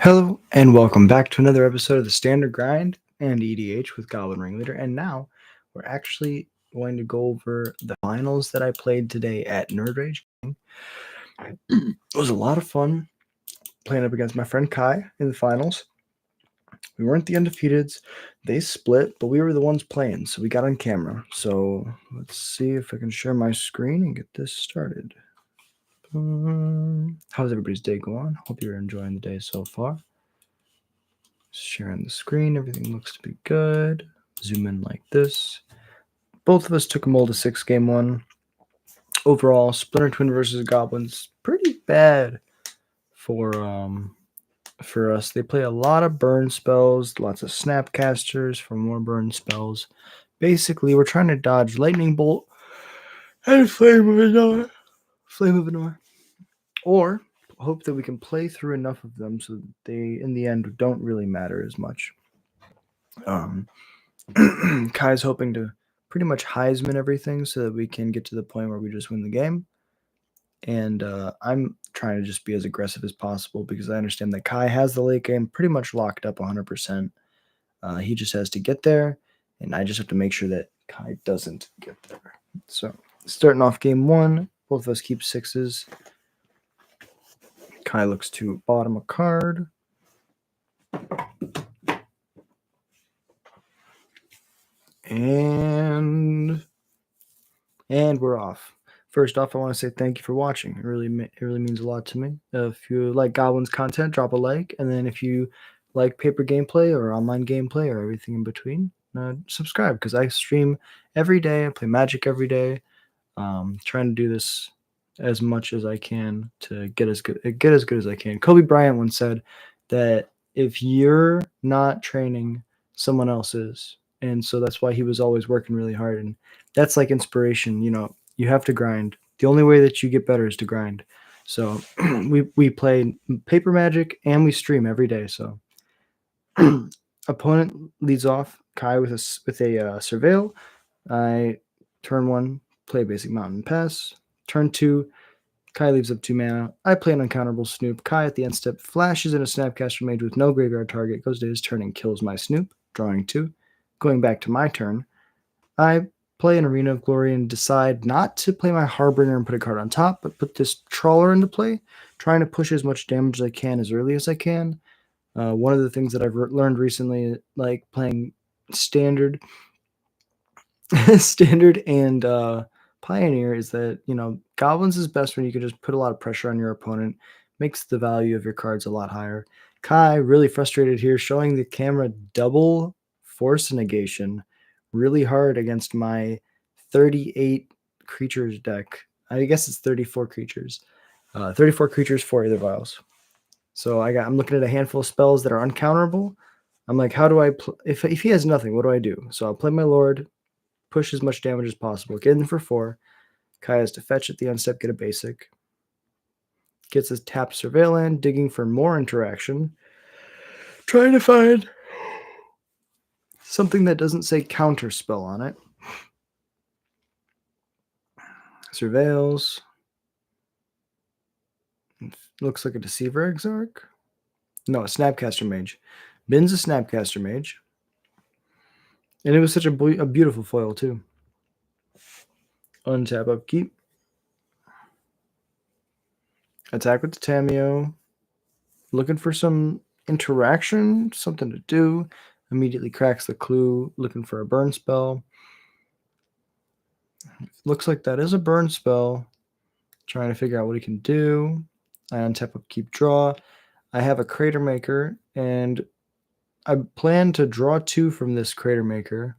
Hello and welcome back to another episode of the Standard Grind and EDH with Goblin Ringleader. And now we're actually going to go over the finals that I played today at Nerd Rage. It was a lot of fun playing up against my friend Kai in the finals. We weren't the undefeateds. They split, but we were the ones playing, so we got on camera. So let's see if I can share my screen and get this started. How's everybody's day going? Hope you're enjoying the day so far. Sharing the screen, everything looks to be good. Zoom in like this. Both of us took a mold of 6 game 1. Overall, Splinter Twin versus Goblins, pretty bad for us. They play a lot of burn spells, lots of snapcasters for more burn spells. Basically, we're trying to dodge Lightning Bolt and Flame of Annoy. Or hope that we can play through enough of them so that they, in the end, don't really matter as much. Kai's hoping to pretty much Heisman everything so that we can get to the point where we just win the game. And I'm trying to just be as aggressive as possible because I understand that Kai has the late game pretty much locked up 100%. He just has to get there, and I just have to make sure that Kai doesn't get there. So starting off game 1, both of us keep 6s. Kai looks to bottom a card. And we're off. First off, I want to say thank you for watching. It really means a lot to me. If you like Goblins content, drop a like. And then if you like paper gameplay or online gameplay or everything in between, subscribe because I stream every day. I play Magic every day. Trying to do this as much as I can to get as good as I can. Kobe Bryant once said that if you're not training, someone else is. And so that's why he was always working really hard. And that's like inspiration. You have to grind. The only way that you get better is to grind. So we play paper Magic and we stream every day. So opponent leads off Kai with a surveil. I turn 1 play basic mountain pass. Turn 2 Kai leaves up 2 mana. I play an uncounterable Snoop. Kai at the end step flashes in a Snapcaster Mage with no graveyard target, goes to his turn and kills my Snoop, drawing 2. Going back to my turn, I play an Arena of Glory and decide not to play my Harbinger and put a card on top, but put this Trawler into play, trying to push as much damage as I can as early as I can. One of the things that I've learned recently, like playing Standard and Pioneer, is that Goblins is best when you can just put a lot of pressure on your opponent, makes the value of your cards a lot higher. Kai really frustrated here, showing the camera double Force Negation really hard against my 38 creatures deck. I guess it's 34 creatures. 34 creatures, 4 Aether Vials. So I'm looking at a handful of spells that are uncounterable. I'm like, how do I if he has nothing, what do I do? So I'll play my Lord, push as much damage as possible, get in for 4. Kai has to fetch at the end step, get a basic. Gets his tapped Surveilland, digging for more interaction. Trying to find something that doesn't say counter spell on it. Surveils. Looks like a Deceiver Exarch. No, a Snapcaster Mage. Bins a Snapcaster Mage. And it was such a beautiful foil, too. Untap, upkeep. Attack with the Tameo. Looking for some interaction, something to do. Immediately cracks the clue, looking for a burn spell. Looks like that is a burn spell. Trying to figure out what he can do. I untap, upkeep, draw. I have a Crater Maker, and I plan to draw 2 from this Crater Maker.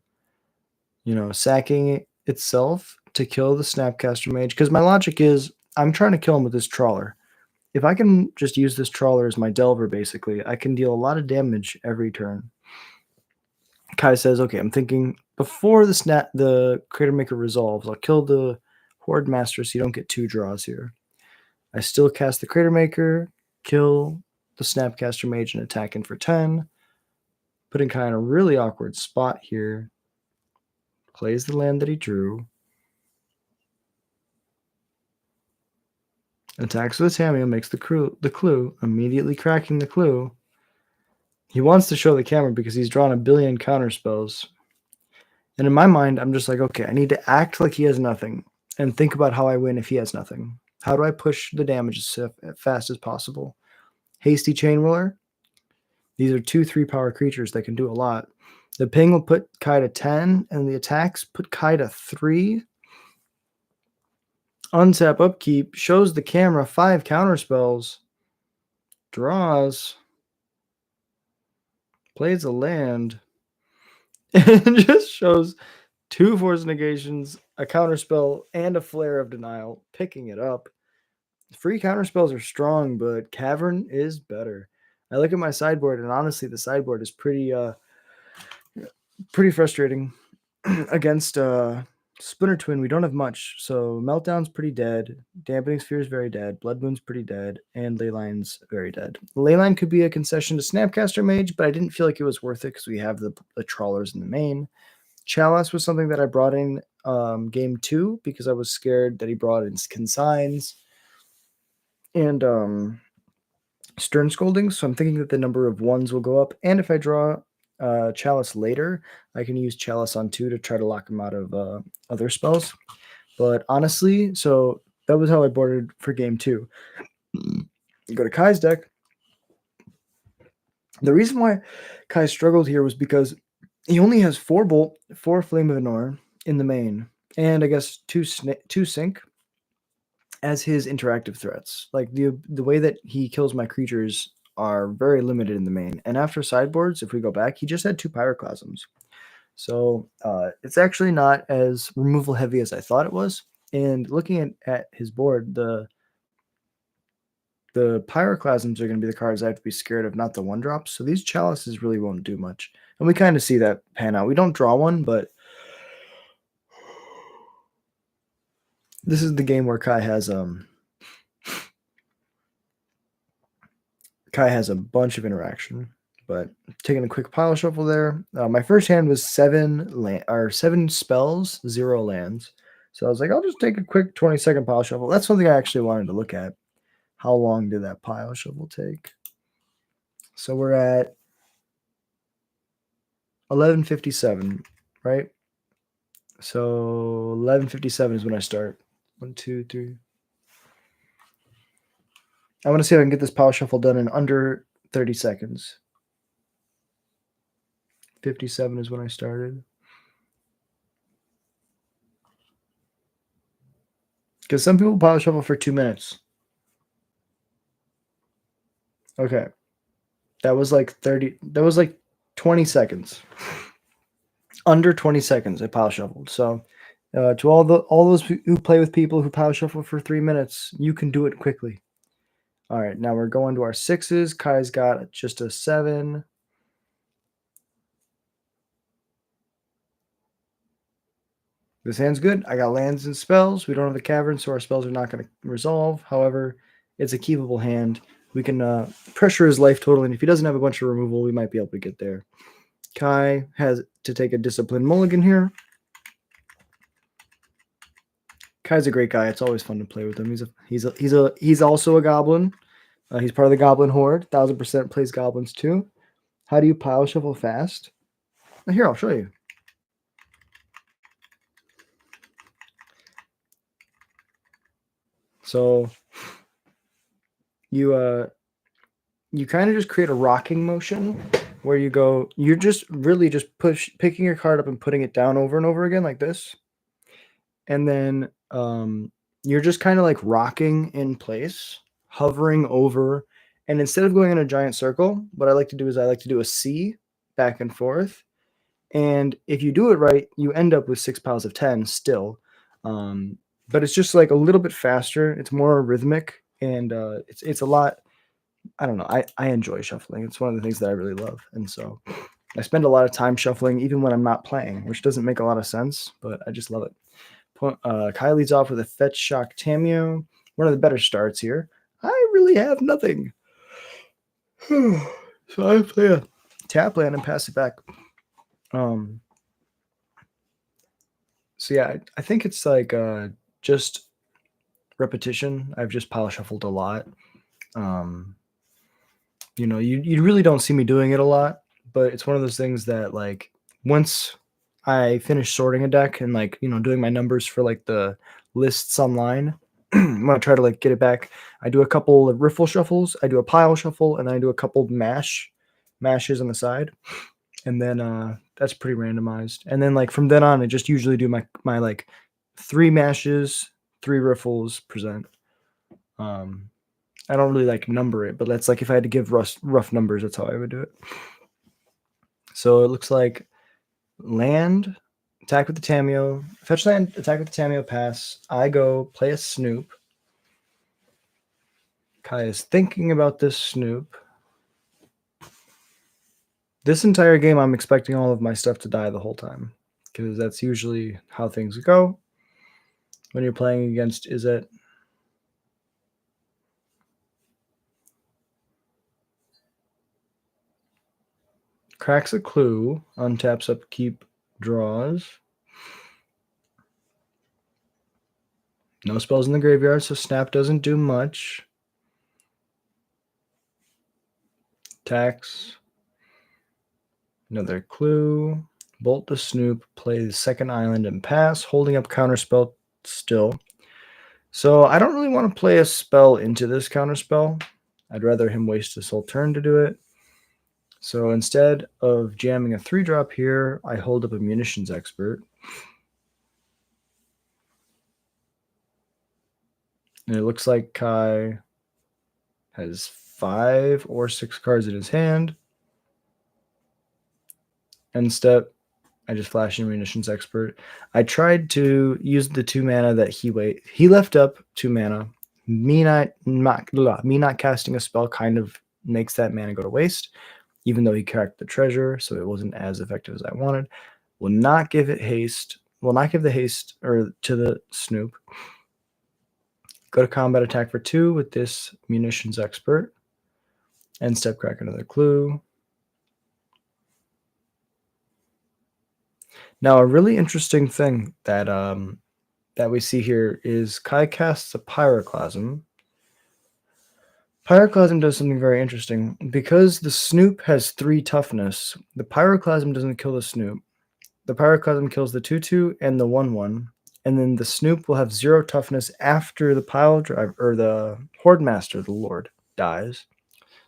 Sacking itself to kill the Snapcaster Mage. Because my logic is, I'm trying to kill him with this Trawler. If I can just use this Trawler as my Delver, basically, I can deal a lot of damage every turn. Kai says, okay, I'm thinking before the Crater Maker resolves, I'll kill the Horde Master so you don't get 2 draws here. I still cast the Crater Maker, kill the Snapcaster Mage and attack in for 10. Putting Kai in a really awkward spot here. Plays the land that he drew. Attacks with Tameo, makes the clue, immediately cracking the clue. He wants to show the camera because he's drawn a billion counter spells. And in my mind, I'm just like, okay, I need to act like he has nothing and think about how I win if he has nothing. How do I push the damage as fast as possible? Hasty Chain Whirler. These are 2/3 power creatures that can do a lot. The ping will put Kai to 10, and the attacks put Kai to 3. Untap Upkeep shows the camera 5 counter spells. Draws. Plays a land. And just shows 2 force negations, a counter spell, and a flare of denial, picking it up. Free counter spells are strong, but Cavern is better. I look at my sideboard, and honestly, the sideboard is pretty frustrating. Against Splinter Twin, we don't have much. So Meltdown's pretty dead. Dampening Sphere is very dead. Blood Moon's pretty dead. And Leyline's very dead. Leyline could be a concession to Snapcaster Mage, but I didn't feel like it was worth it because we have the Trawlers in the main. Chalice was something that I brought in game 2 because I was scared that he brought in Consigns and Stern Scolding. So I'm thinking that the number of 1s will go up. And if I draw Chalice later, I can use Chalice on 2 to try to lock him out of other spells. But honestly, so that was how I boarded for game 2. You go to Kai's deck. The reason why Kai struggled here was because he only has 4 Bolt, 4 Flame of Anor in the main, and I guess 2 Sync as his interactive threats. Like the way that he kills my creatures are very limited in the main. And after sideboards, if we go back, he just had 2 Pyroclasms. So it's actually not as removal heavy as I thought it was. And looking at his board, the Pyroclasms are going to be the cards I have to be scared of, not the 1-drops. So these Chalices really won't do much. And we kind of see that pan out. We don't draw one, but this is the game where Kai has a bunch of interaction. But taking a quick pile shuffle there. My first hand was 7 spells, 0 lands. So I was like, I'll just take a quick 20-second pile shuffle. That's something I actually wanted to look at. How long did that pile shuffle take? So we're at 11:57, right? So 11:57 is when I start. 1, 2, 3. I want to see if I can get this pile shuffle done in under 30 seconds. 57 is when I started. Because some people pile shuffle for 2 minutes. Okay. That was like 20 seconds. Under 20 seconds I pile shuffled. So to all those who play with people who pile shuffle for 3 minutes, you can do it quickly. All right, now we're going to our 6s. Kai's got just a 7. This hand's good. I got lands and spells. We don't have the cavern, so our spells are not going to resolve. However, it's a keepable hand. We can pressure his life total, and if he doesn't have a bunch of removal, we might be able to get there. Kai has to take a disciplined mulligan here. Kai's a great guy. It's always fun to play with him. He's also a goblin. He's part of the Goblin Horde. 1000% plays goblins too. How do you pile shuffle fast? Here, I'll show you. So you kind of just create a rocking motion where you're just really just picking your card up and putting it down over and over again like this. And then you're just kind of like rocking in place, hovering over. And instead of going in a giant circle, what I like to do is I like to do a C back and forth. And if you do it right, you end up with 6 piles of 10 still. But it's just like a little bit faster. It's more rhythmic, and it's a lot. I don't know. I enjoy shuffling. It's one of the things that I really love, and so I spend a lot of time shuffling, even when I'm not playing, which doesn't make a lot of sense, but I just love it. Kai leads off with a Fetch Shock Tameo. One of the better starts here. I really have nothing, so I play a tap land and pass it back. So yeah, I think it's like just repetition. I've just pile shuffled a lot. You know, you really don't see me doing it a lot, but it's one of those things that, like, once I finish sorting a deck and, like, you know, doing my numbers for, like, the lists online, when I try to, like, get it back, I do a couple of riffle shuffles, I do a pile shuffle, and then I do a couple mashes on the side, and then, that's pretty randomized, and then, like, from then on, I just usually do my, like, 3 mashes, 3 riffles, present. Um I don't really like number it, but that's like if I had to give rough numbers, that's how I would do it. So it looks like land, attack with the Tameo, fetch land, attack with the Tameo, pass. I go play a Snoop. Kai is thinking about this Snoop. This entire game, I'm expecting all of my stuff to die the whole time, because that's usually how things go when you're playing against Izzet. Cracks a clue, untaps upkeep, draws. No spells in the graveyard, so snap doesn't do much. Tax. Another clue. Bolt the Snoop, play the second island and pass, holding up counterspell still. So I don't really want to play a spell into this counterspell. I'd rather him waste his whole turn to do it. So instead of jamming a 3-drop here, I hold up a Munitions Expert. And it looks like Kai has 5 or 6 cards in his hand. End step, I just flash in Munitions Expert. I tried to use the 2 mana that he left up 2 mana. Me not casting a spell kind of makes that mana go to waste, even though he cracked the treasure, so it wasn't as effective as I wanted. Will not give it haste. Will not give the haste or to the Snoop. Go to combat, attack for 2 with this Munitions Expert. End step, crack another clue. Now, a really interesting thing that that we see here is Kai casts a Pyroclasm. Pyroclasm does something very interesting. Because the Snoop has 3 toughness, the Pyroclasm doesn't kill the Snoop. The Pyroclasm kills the 2/2 and the 1/1, and then the Snoop will have 0 toughness after the pile drive or the Horde Master, the Lord, dies.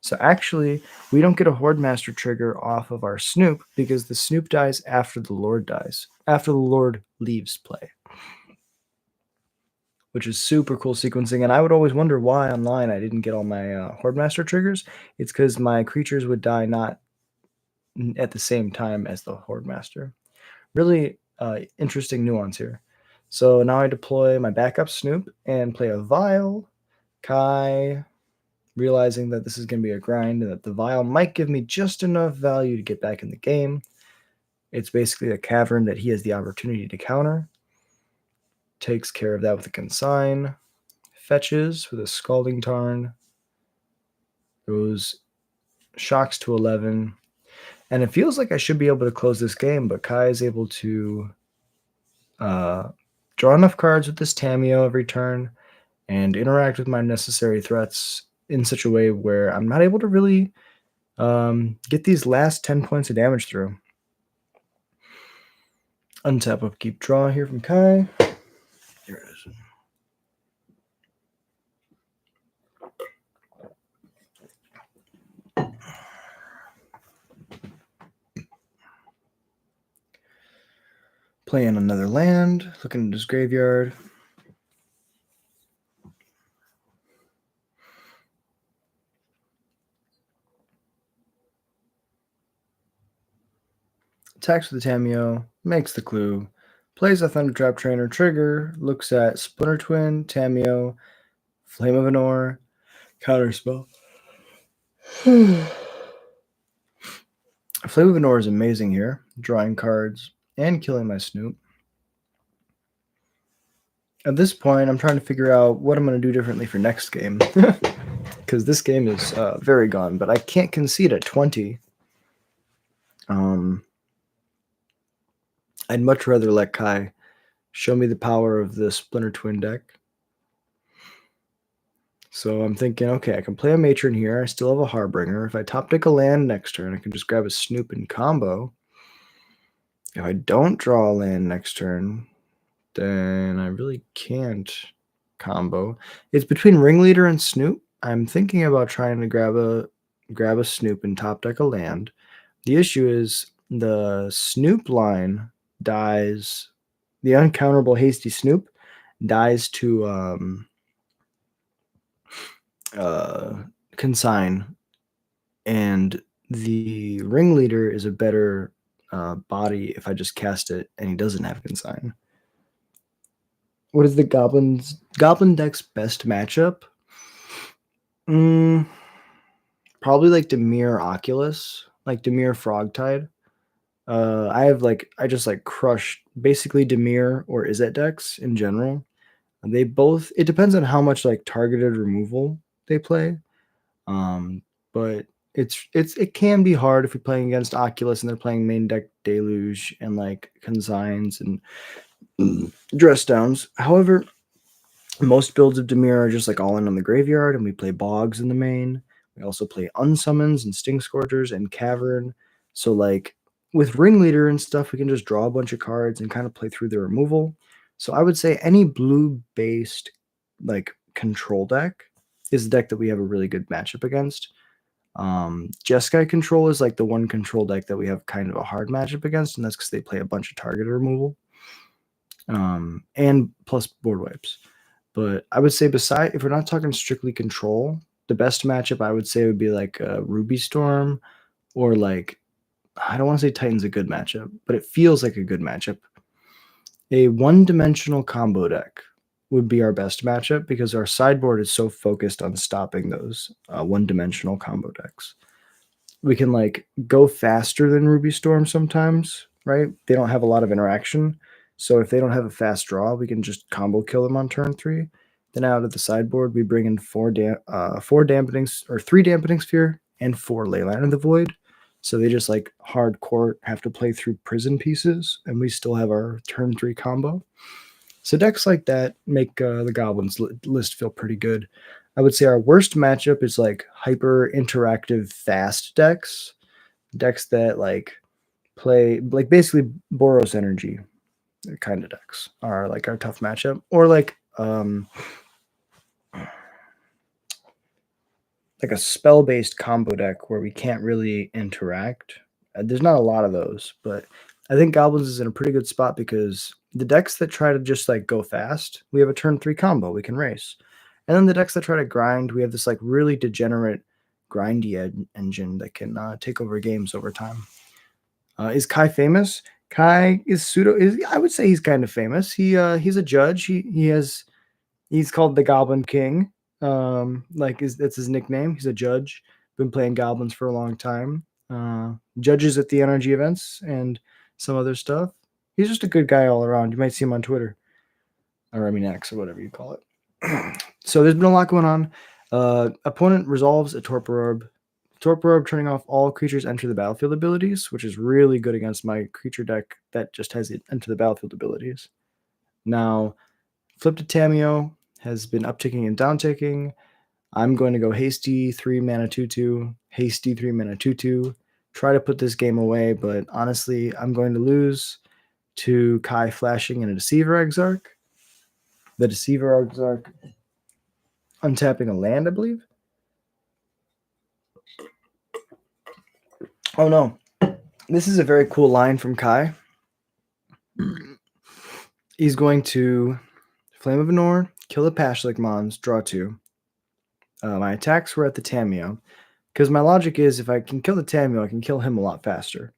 So actually, we don't get a Horde Master trigger off of our Snoop because the Snoop dies after the Lord dies, after the Lord leaves play, which is super cool sequencing. And I would always wonder why online I didn't get all my Horde Master triggers. It's because my creatures would die not at the same time as the Horde Master. Really interesting nuance here. So now I deploy my backup Snoop and play a Vial. Kai, realizing that this is going to be a grind and that the Vial might give me just enough value to get back in the game. It's basically a cavern that he has the opportunity to counter. Takes care of that with a Consign. Fetches with a Scalding Tarn. Goes shocks to 11. And it feels like I should be able to close this game, but Kai is able to draw enough cards with this Tameo every turn and interact with my necessary threats in such a way where I'm not able to really get these last 10 points of damage through. Untap, upkeep, draw here from Kai. Here it is. Playing another land, looking at his graveyard. Attacks with the Tameo, makes the clue, plays a Thundertrap Trainer trigger, looks at Splinter Twin, Tameo, Flame of Anor, Counterspell. Flame of Anor is amazing here, drawing cards and killing my Snoop. At this point, I'm trying to figure out what I'm going to do differently for next game. Because this game is very gone, but I can't concede at 20. I'd much rather let Kai show me the power of the Splinter Twin deck. So I'm thinking, okay, I can play a Matron here. I still have a Harbinger. If I top deck a land next turn, I can just grab a Snoop and combo. If I don't draw a land next turn, then I really can't combo. It's between Ringleader and Snoop. I'm thinking about trying to grab a Snoop and top deck a land. The issue is the Snoop line dies. The uncounterable Hasty Snoop dies to Consign, and the Ringleader is a better body if I just cast it and he doesn't have Consign. What is the Goblin deck's best matchup? Probably like Dimir Oculus, like Dimir Frogtide. I just like crush basically Dimir or Izzet decks in general. They both, it depends on how much like targeted removal they play. But it can be hard if you're playing against Oculus and they're playing main deck Deluge and like Consigns and Dress Downs. However, most builds of Dimir are just like all in on the graveyard, and we play Bogs in the main. We also play Unsummons and Sting Scorchers and Cavern. So like with Ringleader and stuff, we can just draw a bunch of cards and kind of play through the removal. So I would say any blue-based like control deck is a deck that we have a really good matchup against. Jeskai Control is like the one control deck that we have kind of a hard matchup against, and that's because they play a bunch of targeted removal. And plus board wipes. But I would say if we're not talking strictly control, the best matchup I would say would be like Ruby Storm, or like, I don't want to say Titan's a good matchup, but it feels like a good matchup. A one-dimensional combo deck would be our best matchup because our sideboard is so focused on stopping those one-dimensional combo decks. We can like go faster than Ruby Storm sometimes, right? They don't have a lot of interaction. So if they don't have a fast draw, we can just combo kill them on turn 3. Then out of the sideboard, we bring in three dampening sphere and 4 Leyline of the Void. So they just like hardcore have to play through prison pieces, and we still have our turn 3 combo. So decks like that make the Goblins list feel pretty good. I would say our worst matchup is like hyper interactive fast decks that like play like basically Boros energy kind of decks are like our tough matchup, or like a spell-based combo deck where we can't really interact. There's not a lot of those, but I think Goblins is in a pretty good spot because the decks that try to just like go fast, we have a turn 3 combo we can race. And then the decks that try to grind, we have this like really degenerate grindy engine that can take over games over time. Is Kai famous? Kai is I would say he's kind of famous. He's a judge. He's called the Goblin King. That's his nickname. He's a judge. Been playing goblins for a long time. Judges at the energy events and some other stuff. He's just a good guy all around. You might see him on Twitter, or I mean X, or whatever you call it. So there's been a lot going on. Opponent resolves a Torpor Orb. Torpor Orb turning off all creatures enter the battlefield abilities, which is really good against my creature deck that just has it enter the battlefield abilities. Now, Flip to Tameo has been upticking and downticking. I'm going to go Hasty 3 mana 2/2, Hasty 3 mana 2/2, try to put this game away, but honestly, I'm going to lose to Kai flashing in a Deceiver Exarch. The Deceiver Exarch untapping a land, I believe. Oh no. This is a very cool line from Kai. He's going to Flame of Anor, kill the Pashlik Mons, draw 2. My attacks were at the Tameo, because my logic is if I can kill the Tameo, I can kill him a lot faster.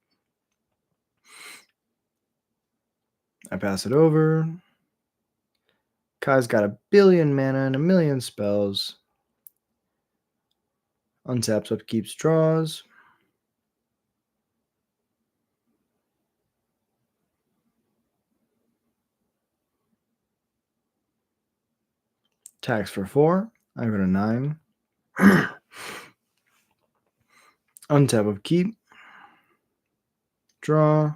I pass it over. Kai's got a billion mana and a million spells. Untaps, upkeeps, draws. Attacks for 4. I go to 9. Untap, upkeep. Draw.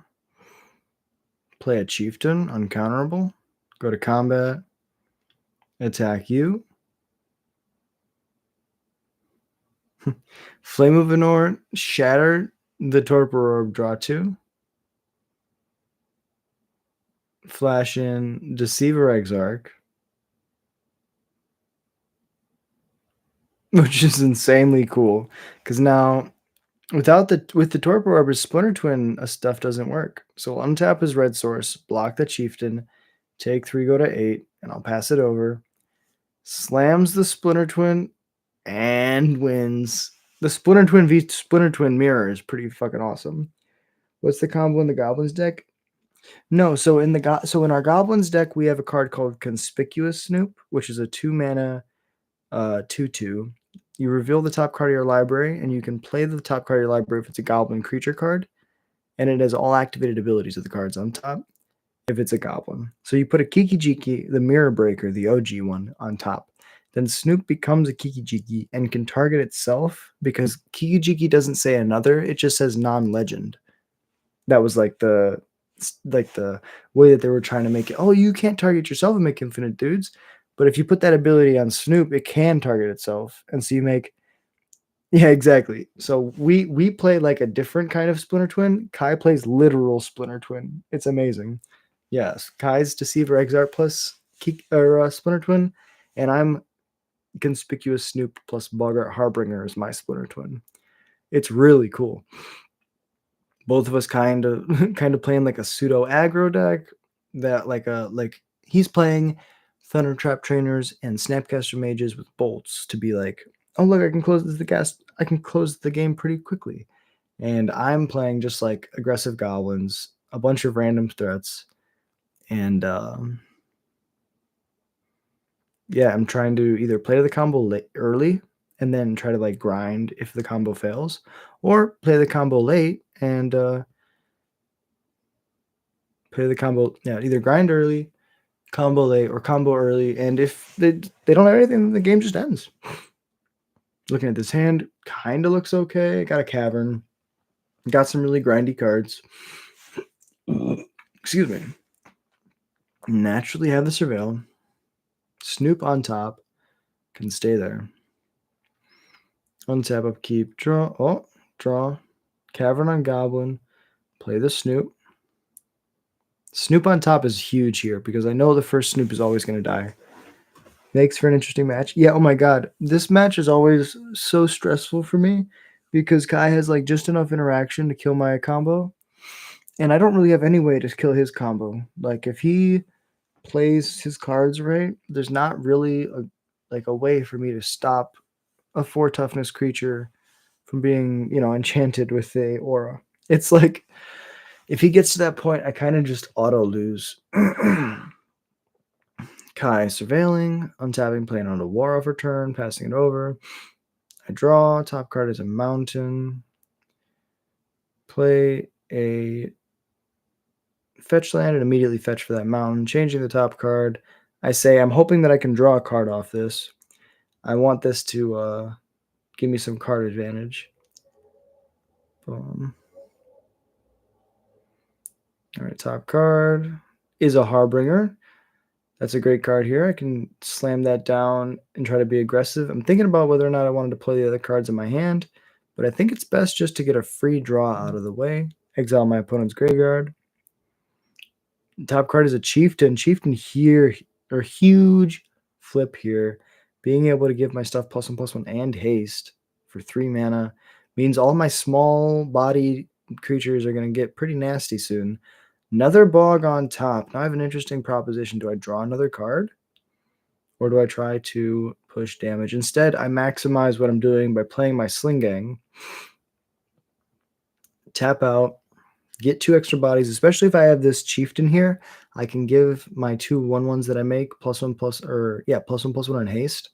Play a Chieftain, uncounterable. Go to combat. Attack you. Flame of Venor, shatter the Torpor Orb, draw 2. Flash in Deceiver Exarch, which is insanely cool. Because now, with the Torpor Orb, Splinter Twin stuff doesn't work. So untap his red source, block the Chieftain, take 3, go to 8, and I'll pass it over. Slams the Splinter Twin, and wins. The Splinter Twin v Splinter Twin mirror is pretty fucking awesome. What's the combo in the Goblins deck? No, so in our Goblins deck, we have a card called Conspicuous Snoop, which is a 2-mana 2/2. You reveal the top card of your library, and you can play the top card of your library if it's a Goblin creature card, and it has all activated abilities of the cards on top if it's a Goblin. So you put a Kiki-Jiki, the Mirror Breaker, the OG one, on top. Then Snoop becomes a Kiki-Jiki and can target itself because Kiki-Jiki doesn't say another, it just says non-legend. That was like the way that they were trying to make it. Oh, you can't target yourself and make infinite dudes. But if you put that ability on Snoop, it can target itself. And so you make yeah, exactly. So we play like a different kind of Splinter Twin. Kai plays literal Splinter Twin. It's amazing. Yes, Kai's Deceiver Exarch plus Splinter Twin, and I'm Conspicuous Snoop plus Boggart Harbinger is my Splinter Twin. It's really cool. Both of us kind of playing like a pseudo aggro deck that like he's playing Thunder Trap Trainers and Snapcaster Mages with bolts to be like, oh look, I can close the game pretty quickly. And I'm playing just like aggressive goblins, a bunch of random threats, and yeah, I'm trying to either play the combo early and then try to like grind if the combo fails, or play the combo late and play the combo. Yeah, either grind early, combo late, or combo early. And if they don't have anything, then the game just ends. Looking at this hand, kind of looks okay. Got a cavern, got some really grindy cards. Excuse me. Naturally have the surveil. Snoop on top, can stay there. Untap, upkeep, draw. Oh, draw. Cavern on Goblin. Play the Snoop. Snoop on top is huge here because I know the first Snoop is always going to die. Makes for an interesting match. Yeah, oh my god. This match is always so stressful for me because Kai has like just enough interaction to kill my combo. And I don't really have any way to kill his combo. Like if he plays his cards right, there's not really a way for me to stop a 4 toughness creature from being, enchanted with the aura. It's like if he gets to that point, I kind of just auto lose. Kai surveilling, untapping, playing on a war over turn, passing it over. I draw. Top card is a mountain. Play a fetch land and immediately fetch for that mountain. Changing the top card. I say I'm hoping that I can draw a card off this. I want this to give me some card advantage. Boom. All right, top card is a Harbinger. That's a great card here. I can slam that down and try to be aggressive. I'm thinking about whether or not I wanted to play the other cards in my hand, but I think it's best just to get a free draw out of the way. Exile my opponent's graveyard. Top card is a Chieftain. Chieftain here, or huge flip here. Being able to give my stuff +1/+1 and haste for 3 mana means all my small body creatures are going to get pretty nasty soon. Another bog on top. Now I have an interesting proposition. Do I draw another card? Or do I try to push damage? Instead, I maximize what I'm doing by playing my Sling Gang. Tap out. Get 2 extra bodies, especially if I have this Chieftain here. I can give my 2 1/1s that I make +1/+1 on haste.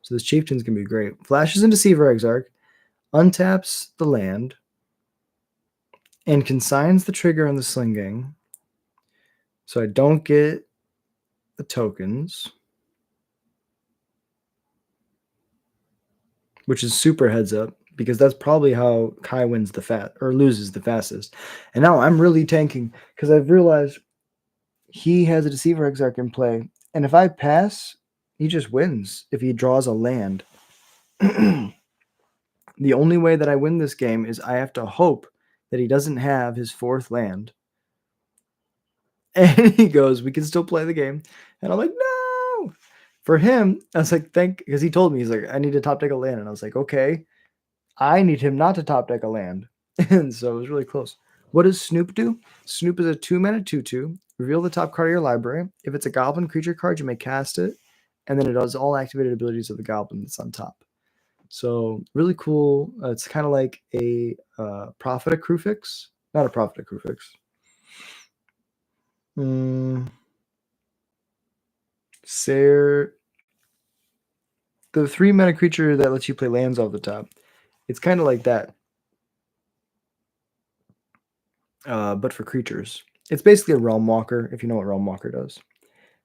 So this Chieftain's going to be great. Flashes into Deceiver Exarch. Untaps the land. And consigns the trigger on the Sling Gang. So I don't get the tokens, which is super heads up because that's probably how Kai wins loses the fastest. And now I'm really tanking because I've realized he has a Deceiver Exarch in play, and if I pass, he just wins if he draws a land. The only way that I win this game is I have to hope that he doesn't have his 4th land. And he goes, we can still play the game. And I'm like, no. For him, I was like, because he told me, he's like, I need to top deck a land. And I was like, okay, I need him not to top deck a land. And so it was really close. What does Snoop do? Snoop is a 2-mana 2/2. Reveal the top card of your library. If it's a goblin creature card, you may cast it. And then it does all activated abilities of the goblin that's on top. So really cool. It's kind of like a Prophet of Crufix. Not a Prophet of Crufix. The 3-mana creature that lets you play lands off the top. It's kind of like that. But for creatures. It's basically a Realm Walker, if you know what Realm Walker does.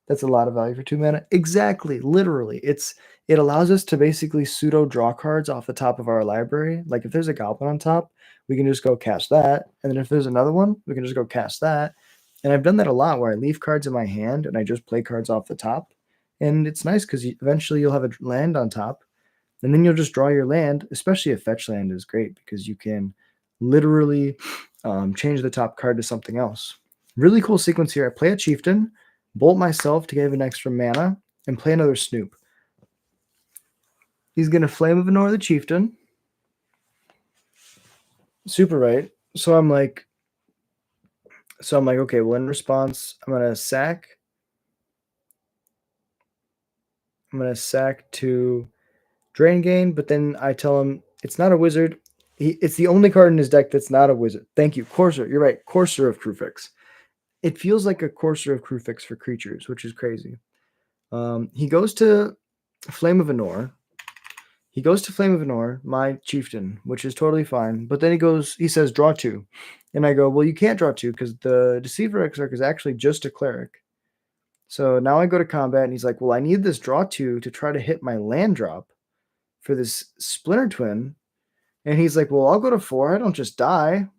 That's a lot of value for 2 mana. Exactly, literally. It allows us to basically pseudo draw cards off the top of our library. Like if there's a goblin on top, we can just go cast that. And then if there's another one, we can just go cast that. And I've done that a lot where I leave cards in my hand and I just play cards off the top. And it's nice because eventually you'll have a land on top. And then you'll just draw your land, especially a fetch land is great because you can literally change the top card to something else. Really cool sequence here. I play a chieftain, bolt myself to give an extra mana, and play another Snoop. He's going to Flame of Ignore the chieftain. Super right. So I'm like, okay, well, in response, I'm going to sack. I'm going to sack to Drain Gain, but then I tell him it's not a wizard. It's the only card in his deck that's not a wizard. Thank you. Courser. You're right. Courser of Crufix. It feels like a Courser of Crufix for creatures, which is crazy. He goes to Flame of Ignore. My chieftain, which is totally fine. But then he says, draw 2. And I go, well, you can't draw 2 because the Deceiver Exarch is actually just a cleric. So now I go to combat and he's like, well, I need this draw 2 to try to hit my land drop for this Splinter Twin. And he's like, well, I'll go to 4. I don't just die.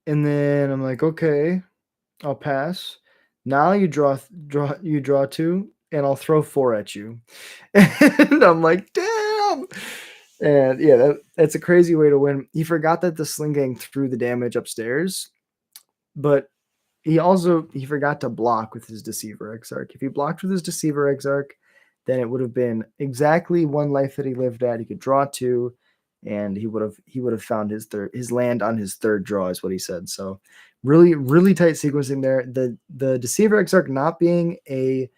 And then I'm like, okay, I'll pass. Now you draw 2, and I'll throw 4 at you. And I'm like, damn. And yeah, that's a crazy way to win. He forgot that the Sling Gang threw the damage upstairs, but he forgot to block with his Deceiver Exarch. If he blocked with his Deceiver Exarch, then it would have been exactly 1 life that he lived at. He could draw 2, and he would have found his land on his 3rd draw, is what he said. So really, really tight sequencing there. The Deceiver Exarch not being a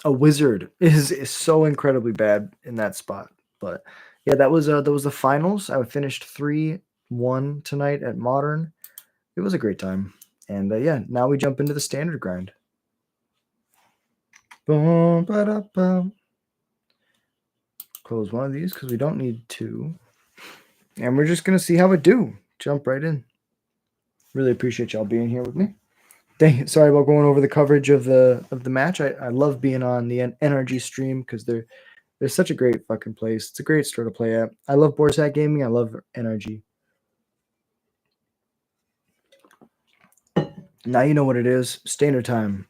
wizard is so incredibly bad in that spot. But yeah, that was the finals. I finished 3-1 tonight at Modern. It was a great time. And yeah, now we jump into the standard grind. Boom, ba-da-bum. Close one of these because we don't need 2. And we're just going to see how it do. Jump right in. Really appreciate y'all being here with me. Sorry about going over the coverage of the match. I love being on the NRG stream because they're such a great fucking place. It's a great store to play at. I love Borsat Gaming. I love NRG. Now you know what it is. Standard time.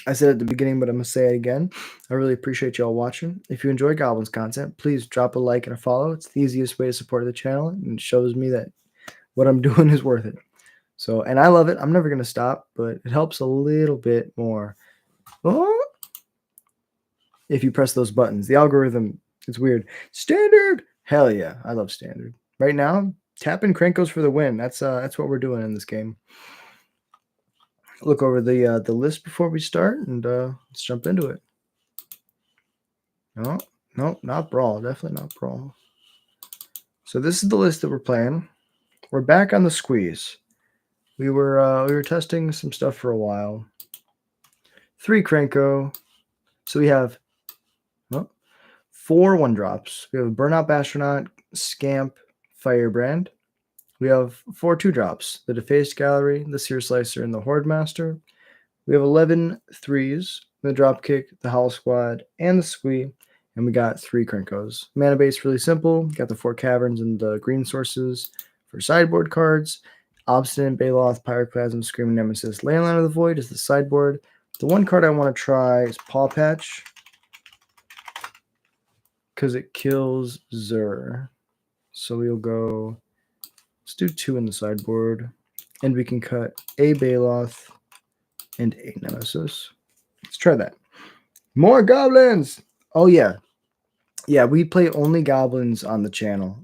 I said at the beginning, but I'm going to say it again. I really appreciate y'all watching. If you enjoy Goblins content, please drop a like and a follow. It's the easiest way to support the channel, and it shows me that what I'm doing is worth it. So, and I love it. I'm never going to stop, but it helps a little bit more. Oh, if you press those buttons. The algorithm, it's weird. Standard. Hell yeah. I love standard. Right now, tapping Krankos for the win. That's what we're doing in this game. Look over the list before we start, and let's jump into it. No, not Brawl. Definitely not Brawl. So this is the list that we're playing. We're back on the squeeze. We were testing some stuff for a while. 3 Kranko. So we have 4 1-drops. We have Burnout Bastronaut, Scamp, Firebrand. We have 4 2-drops. The Defaced Gallery, the Seer Slicer, and the Horde Master. We have 11 3s. The Dropkick, the Howl Squad, and the Squee. And we got 3 Krankos. Mana base really simple. Got the 4 Caverns and the green sources for sideboard cards. Obstinate, Baloth, Pyroclasm, Screaming Nemesis, Landline of the Void is the sideboard. The one card I want to try is Paw Patch because it kills Zur. So we'll go, let's do 2 in the sideboard, and we can cut a Baloth and a Nemesis. Let's try that. More goblins! Oh, yeah. Yeah, we play only goblins on the channel.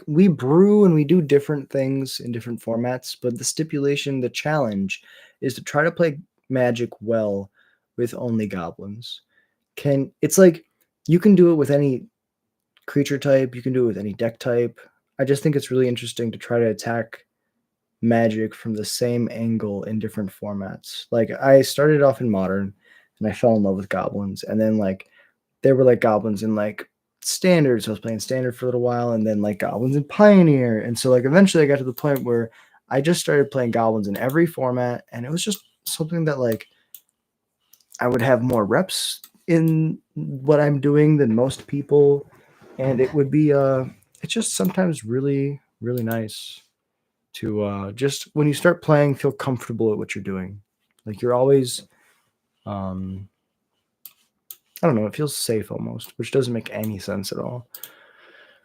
We brew and we do different things in different formats, but the stipulation, the challenge, is to try to play Magic well with only goblins. It's like you can do it with any creature type, you can do it with any deck type. I just think it's really interesting to try to attack Magic from the same angle in different formats. Like I started off in Modern and I fell in love with goblins, and then there were goblins in Standard, so I was playing Standard for a little while, and then goblins in Pioneer, and so eventually I got to the point where I just started playing goblins in every format, and it was just something that I would have more reps in what I'm doing than most people, and it would be it's just sometimes really, really nice to just when you start playing feel comfortable at what you're doing. You're always I don't know, it feels safe almost, which doesn't make any sense at all.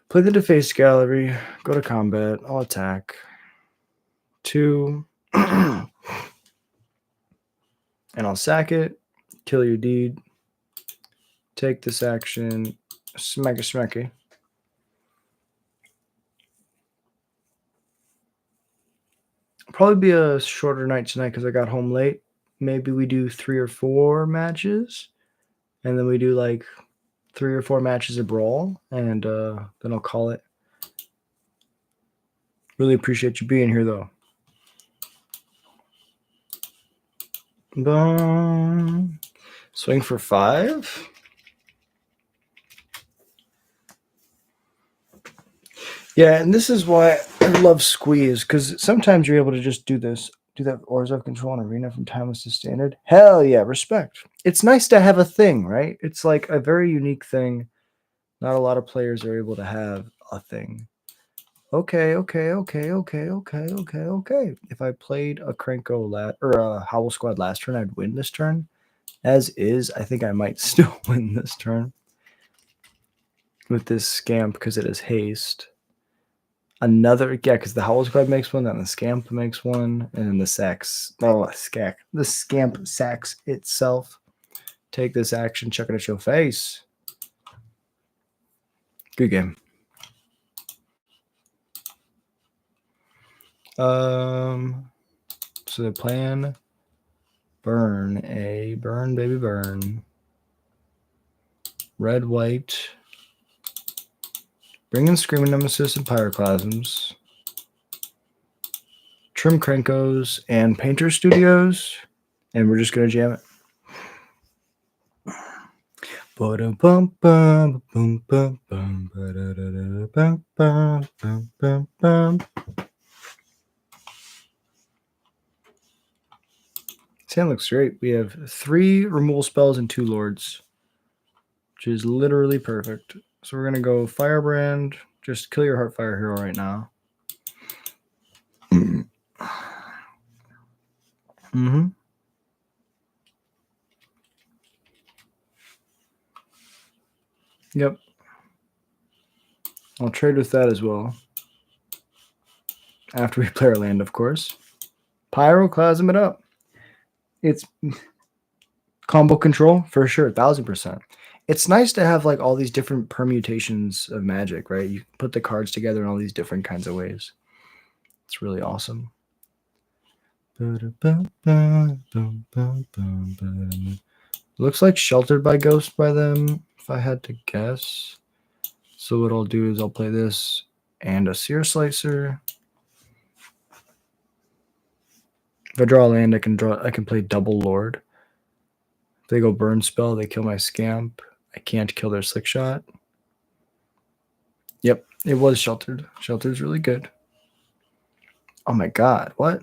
Play the Deface Gallery, go to combat, I'll attack. 2. And I'll sack it, kill your deed, take this action, smacky. Probably be a shorter night tonight because I got home late. Maybe we do 3 or 4 matches, and then we do 3 or 4 matches of Brawl, and then I'll call it. Really appreciate you being here, though. Boom. Swing for 5. Yeah, and this is why I love Squeeze, because sometimes you're able to just do that Orzhov control and arena from timeless to standard. Hell yeah, respect. It's nice to have a thing, right? It's a very unique thing. Not a lot of players are able to have a thing. Okay. If I played a Krenko or a Howl Squad last turn, I'd win this turn. As is, I think I might still win this turn with this Scamp because it is haste. Because the Howl Squad makes one, then the Scamp makes one, and then the Scamp sacks itself. Take this action, chuck it at your face. Good game. So the plan, burn, baby, burn. Red, white. Bring in Screaming Nemesis and Pyroclasms. Trim Krenkos and Painter Studios. And we're just going to jam it. Hand looks great. We have 3 removal spells and 2 lords, which is literally perfect. So we're going to go Firebrand. Just kill your Heartfire hero right now. Yep. I'll trade with that as well. After we play our land, of course. Pyroclasm it up. It's combo control for sure, 1000%. It's nice to have all these different permutations of Magic, right? You put the cards together in all these different kinds of ways. It's really awesome. Looks like Sheltered by Ghost by them, if I had to guess. So what I'll do is I'll play this and a Seer Slicer. If I draw a land, I can play double Lord. If they go Burn Spell, they kill my Scamp. I can't kill their Slick Shot. Yep, it was Sheltered. Sheltered's really good. Oh my god, what?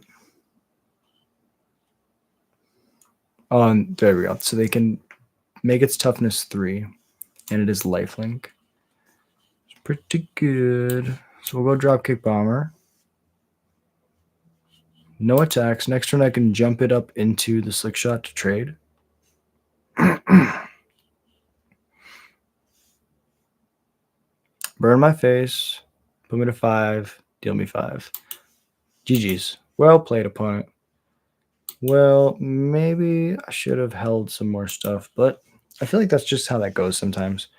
Oh, and there we go. So they can make its toughness 3, and it is lifelink. It's pretty good. So we'll go Dropkick Bomber. No attacks. Next turn, I can jump it up into the Slick Shot to trade. Burn my face. Put me to 5. Deal me 5. GG's. Well played, opponent. Well, maybe I should have held some more stuff, but I feel like that's just how that goes sometimes.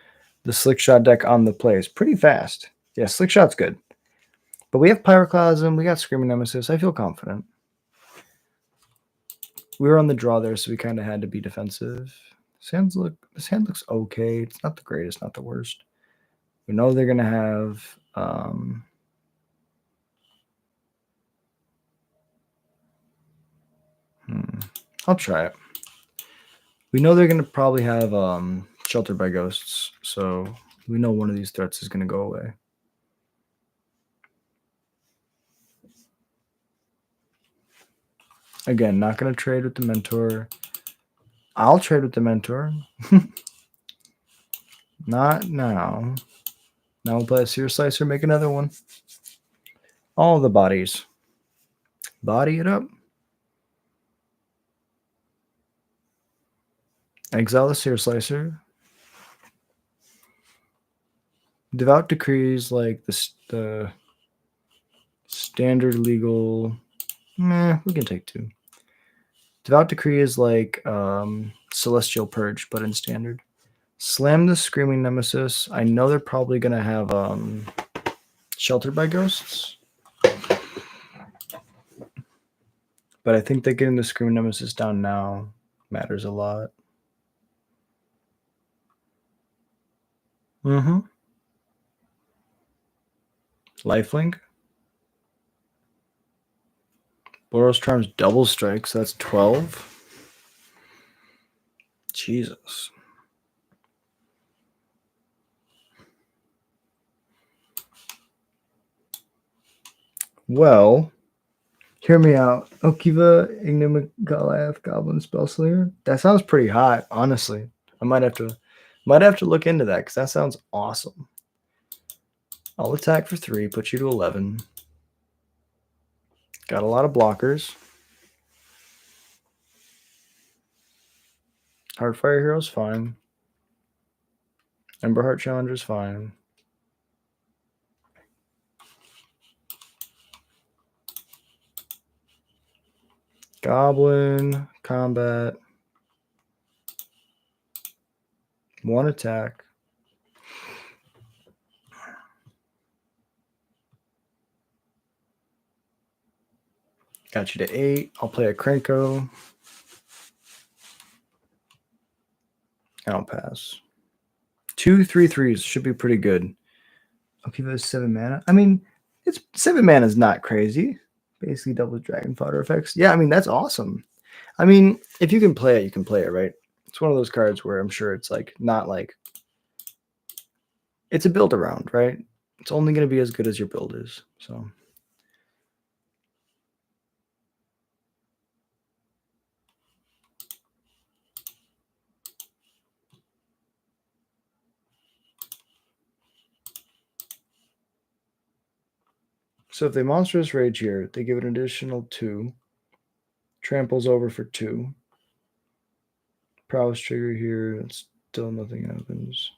The Slick Shot deck on the play is pretty fast. Yeah, Slick Shot's good. But we have Pyroclasm, we got Screaming Nemesis. I feel confident. We were on the draw there, so we kind of had to be defensive. This hand looks okay. It's not the greatest, not the worst. We know they're gonna have I'll try it. We know they're gonna probably have Shelter by Ghosts, so we know one of these threats is gonna go away. Again, not gonna trade with the Mentor. I'll trade with the Mentor. Not now. Now we'll play a Seer Slicer, make another one. All the bodies. Body it up. Exile the Seer Slicer. Devout Decrees like the standard legal. Meh, we can take 2. Devout Decree is like Celestial Purge, but in standard. Slam the Screaming Nemesis. I know they're probably going to have Sheltered by Ghosts. But I think that getting the Screaming Nemesis down now matters a lot. Lifelink. Boros Charms double strike, so that's 12. Jesus. Well, hear me out. Okiva, Ignim, Goliath, Goblin, Spellslinger. That sounds pretty hot, honestly. I might have to look into that because that sounds awesome. I'll attack for 3, put you to 11. Got a lot of blockers. Heartfire Hero's fine. Emberheart Challenger's fine. Goblin, combat. 1 attack. Got you to 8. I'll play a Krenko. I'll pass. 2 3/3s should be pretty good. I'll keep it as 7 mana. I mean, it's 7 mana is not crazy. Basically double dragon fodder effects. Yeah, I mean, that's awesome. I mean, if you can play it, you can play it, right? It's one of those cards where I'm sure it's like not like it's a build around, right? It's only going to be as good as your build is. So if they Monstrous Rage here, they give it an additional 2. Tramples over for 2. Prowess trigger here, and still nothing happens.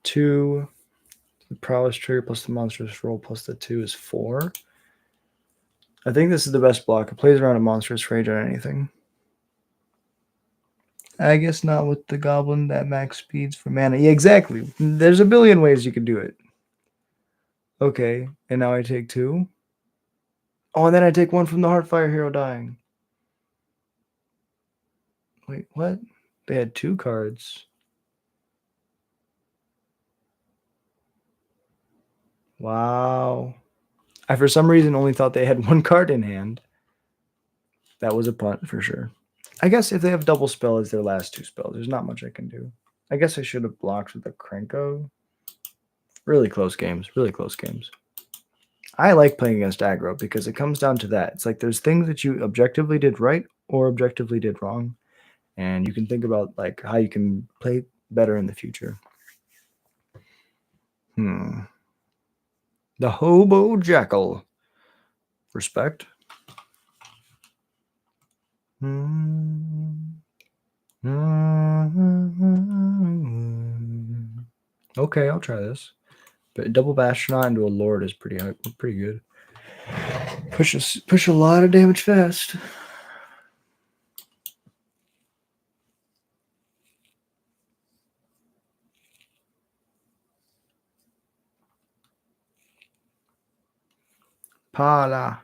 Two, the prowess trigger plus the monstrous roll plus the 2 is 4. I think this is the best block. It plays around a monstrous rage on anything. I guess not with the goblin that max speeds for mana. Yeah, exactly. There's a billion ways you could do it. Okay, and now I take 2. Oh, and then I take 1 from the Heartfire Hero dying. Wait, what? They had 2 cards. Wow. I, for some reason, only thought they had 1 card in hand. That was a punt for sure. I guess if they have double spell as their last 2 spells, there's not much I can do. I guess I should have blocked with a Krenko. Really close games. Really close games. I like playing against aggro because it comes down to that. It's like there's things that you objectively did right or objectively did wrong. And you can think about like how you can play better in the future. The Hobo Jackal. Respect. Okay, I'll try this. But double Bastronaut into a Lord is pretty good. Push a lot of damage fast. Pala.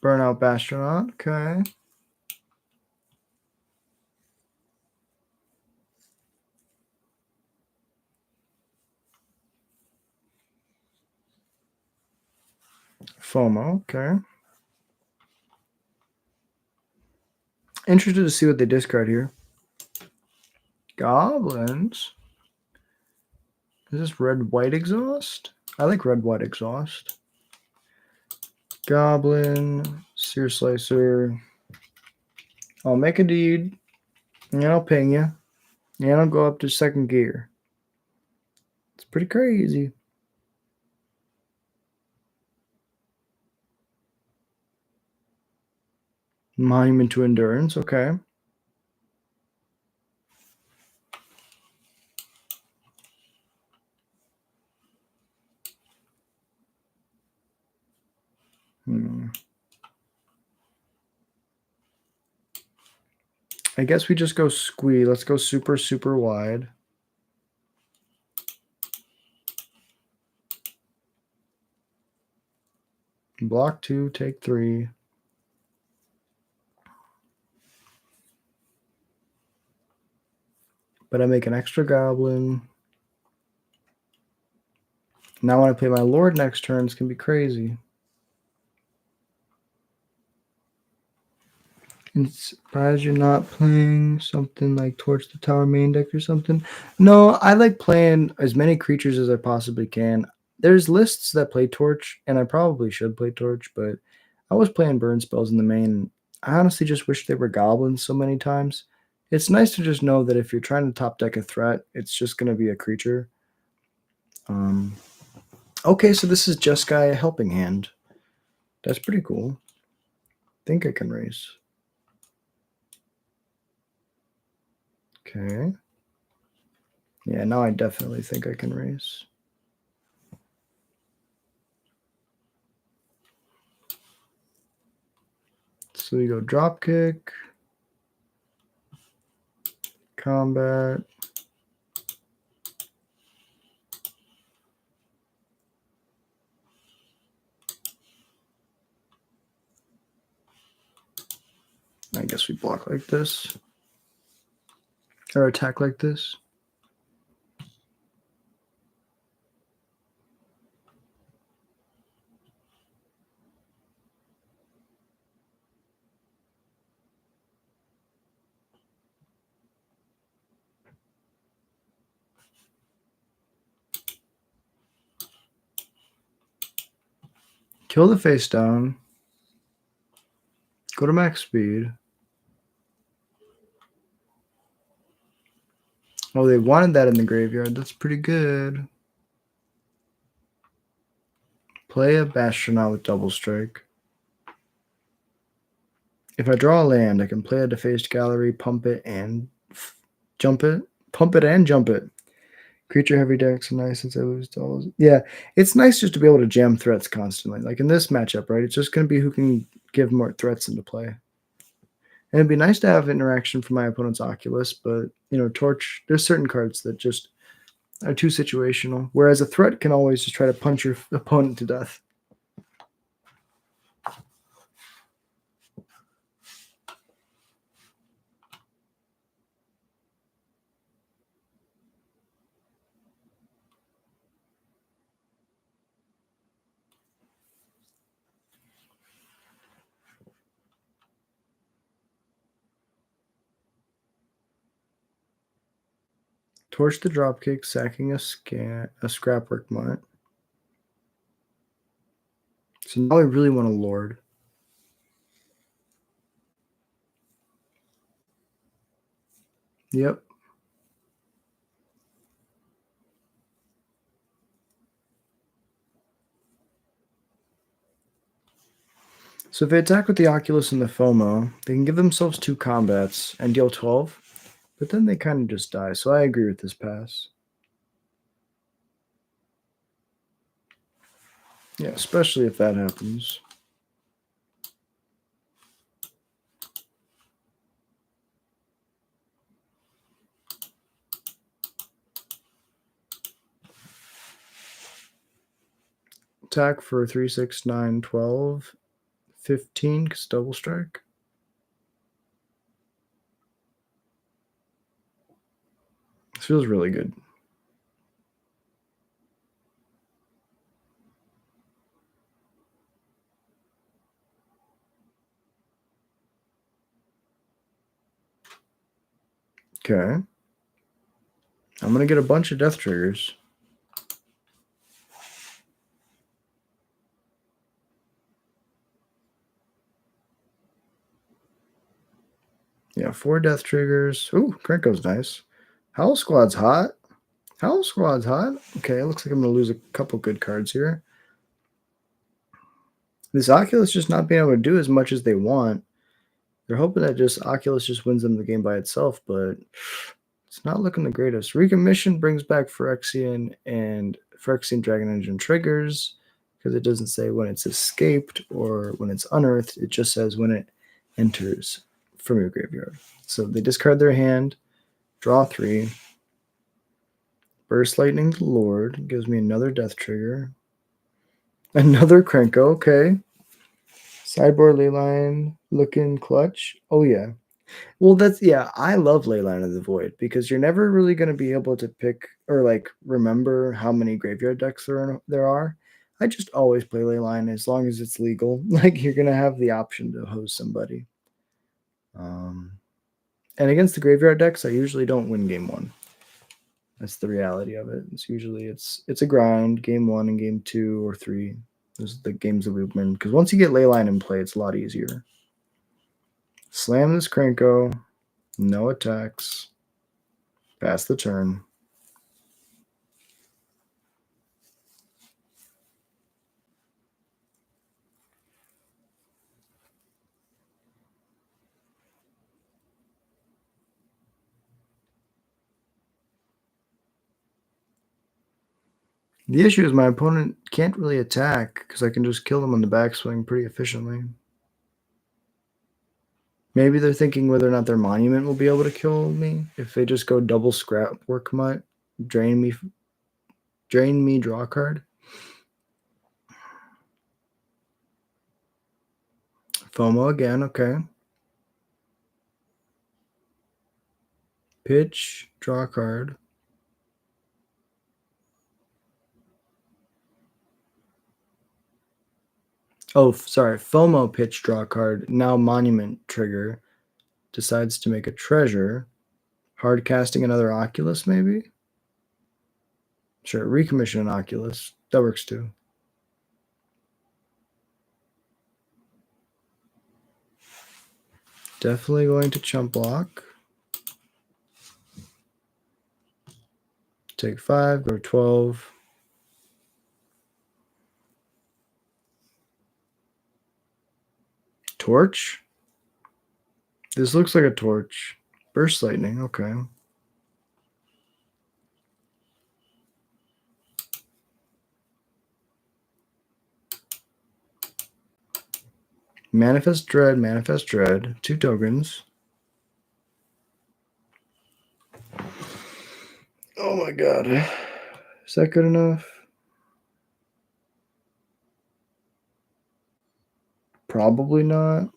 Burnout Bastronaut. Okay. FOMO. Okay. Interested to see what they discard here. Goblins. Is this red-white exhaust? I like red-white exhaust. Goblin. Sear Slicer. I'll make a deed. And I'll ping you. And I'll go up to second gear. It's pretty crazy. Monument to Endurance. Okay. I guess we just go squee. Let's go super, super wide. Block 2, take 3. But I make an extra goblin. Now when I play my Lord next turn, it's going to be crazy. I'm surprised you're not playing something like Torch the Tower main deck or something. No, I like playing as many creatures as I possibly can. There's lists that play Torch, and I probably should play Torch, but I was playing burn spells in the main. I honestly just wish they were goblins so many times. It's nice to just know that if you're trying to top deck a threat, it's just going to be a creature. Okay, so this is Jeskai Helping Hand. That's pretty cool. Think I can raise. Okay. Yeah, now I definitely think I can raise. So we go Dropkick, Combat. I guess we block like this. Or attack like this. Kill the face down. Go to max speed. Oh, they wanted that in the graveyard. That's pretty good. Play a Bastronaut with Double Strike. If I draw a land, I can play a Defaced Gallery, pump it, and jump it. Pump it and jump it. Creature heavy decks are nice since I lose to all those. Yeah, it's nice just to be able to jam threats constantly. Like in this matchup, right? It's just going to be who can give more threats into play. And it'd be nice to have interaction from my opponent's Oculus, but, you know, Torch, there's certain cards that just are too situational, whereas a threat can always just try to punch your opponent to death. Torch the Dropkick, sacking a Scrapwork Mutt. So now I really want a Lord. Yep. So if they attack with the Oculus and the FOMO, they can give themselves 2 combats and deal 12, but then they kind of just die. So I agree with this pass. Yeah, especially if that happens. Attack for 3, 6, 9, 12, 15, because double strike. This feels really good. Okay. I'm going to get a bunch of death triggers. Yeah, 4 death triggers. Ooh, Krenko's nice. Howl Squad's hot. Howl Squad's hot. Okay, it looks like I'm going to lose a couple good cards here. This Oculus just not being able to do as much as they want. They're hoping that just Oculus just wins them the game by itself, but it's not looking the greatest. Recommission brings back Phyrexian and Phyrexian Dragon Engine triggers because it doesn't say when it's escaped or when it's unearthed. It just says when it enters from your graveyard. So they discard their hand, draw 3. Burst Lightning the Lord gives me another death trigger. Another Krenko, okay. Sideboard Leyline looking clutch. Oh yeah. Well, that's yeah. I love Leyline of the Void because you're never really going to be able to pick or like remember how many graveyard decks there are. I just always play Leyline as long as it's legal. Like you're going to have the option to host somebody. And against the graveyard decks, I usually don't win game 1. That's the reality of it. It's usually it's a grind. Game 1 and game 2 or 3. Those are the games that we win because once you get Leyline in play, it's a lot easier. Slam this Krenko. No attacks. Pass the turn. The issue is my opponent can't really attack because I can just kill them on the backswing pretty efficiently. Maybe they're thinking whether or not their monument will be able to kill me if they just go double scrap work mutt, drain me, draw a card. FOMO again, okay. Pitch, draw a card. Oh, sorry. FOMO pitch, draw a card. Now monument trigger. Decides to make a treasure. Hard casting another Oculus, maybe? Sure, recommission an Oculus. That works too. Definitely going to chump block. Take 5, go 12. Torch? This looks like a torch. Burst lightning, okay. Manifest Dread. 2 tokens. Oh my god. Is that good enough? Probably not.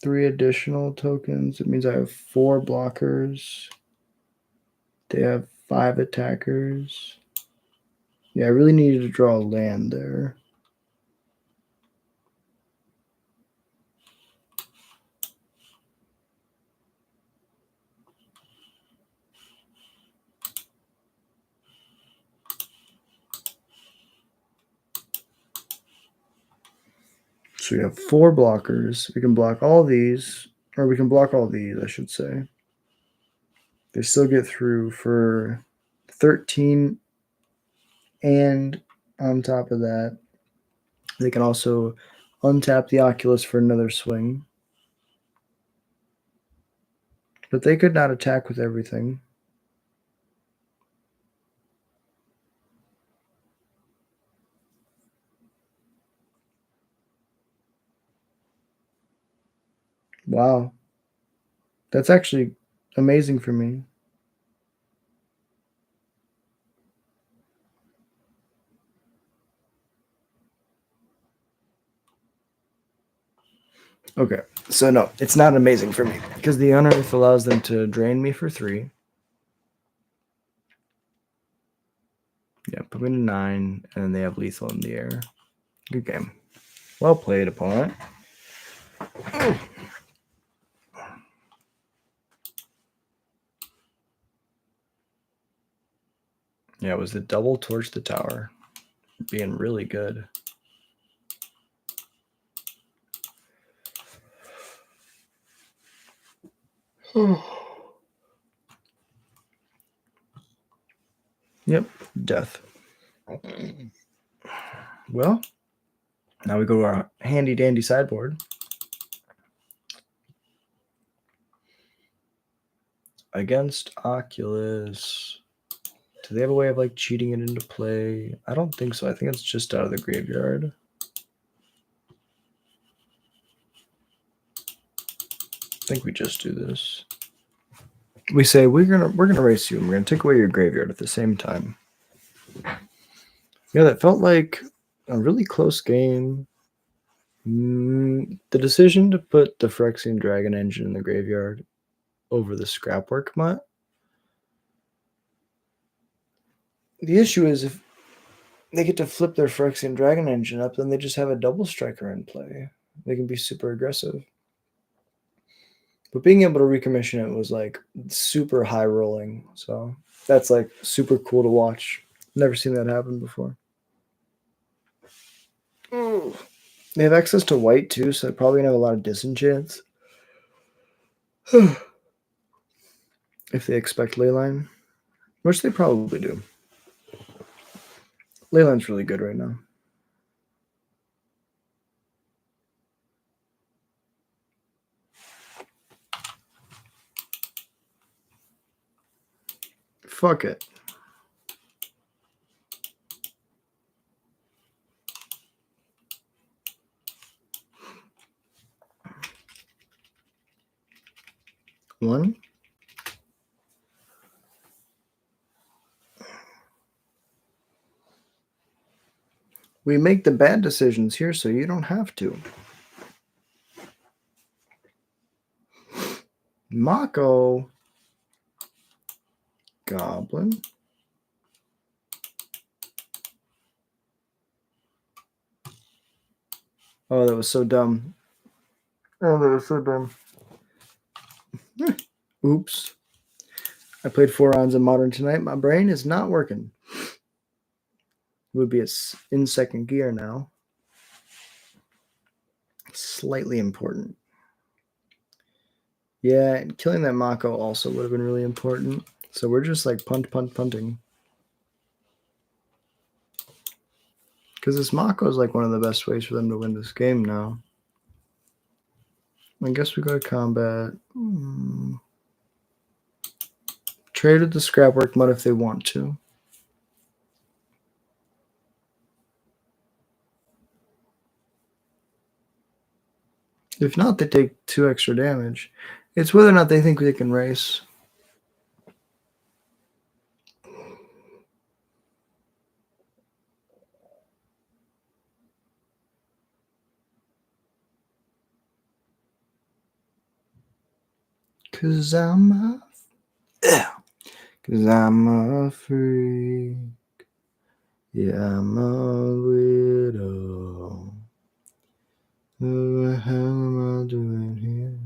3 additional tokens. It means I have 4 blockers. They have 5 attackers. Yeah, I really needed to draw a land there. So we have 4 blockers. We can block all these Or we can block all these, I should say. They still get through for 13, and on top of that, they can also untap the Oculus for another swing. But they could not attack with everything. Wow. That's actually amazing for me. Okay, so no, it's not amazing for me because the Unearth allows them to drain me for 3. Yeah, put me to 9, and then they have lethal in the air. Good game. Well played, opponent. Yeah, it was the double torch the tower. Being really good. Yep, death. Well, now we go to our handy dandy sideboard. Against Oculus. Do they have a way of like cheating it into play? I don't think so. I think it's just out of the graveyard. I think we just do this. We say we're gonna race you and we're gonna take away your graveyard at the same time. Yeah, that felt like a really close game. The decision to put the Phyrexian Dragon Engine in the graveyard over the Scrapwork mutt. The issue is if they get to flip their Phyrexian Dragon Engine up, then they just have a double striker in play. They can be super aggressive. But being able to recommission it was like super high rolling. So that's like super cool to watch. Never seen that happen before. They have access to white too, so they're probably gonna have a lot of disenchants. If they expect Leyline, which they probably do. Leyline's really good right now. Fuck it. One. We make the bad decisions here so you don't have to. Mako. Goblin. Oh, that was so dumb. Oh, that was so dumb. Oops. I played 4 rounds of Modern tonight. My brain is not working. Would be in second gear now. Slightly important. Yeah, and killing that Mako also would have been really important. So we're just like punting. Because this Mako is like one of the best ways for them to win this game now. I guess we go to combat. Trade with the Scrapwork Mud if they want to. If not, they take 2 extra damage. It's whether or not they think they can race. Cause I'm a freak. Yeah, I'm a widow. What the hell am I doing here?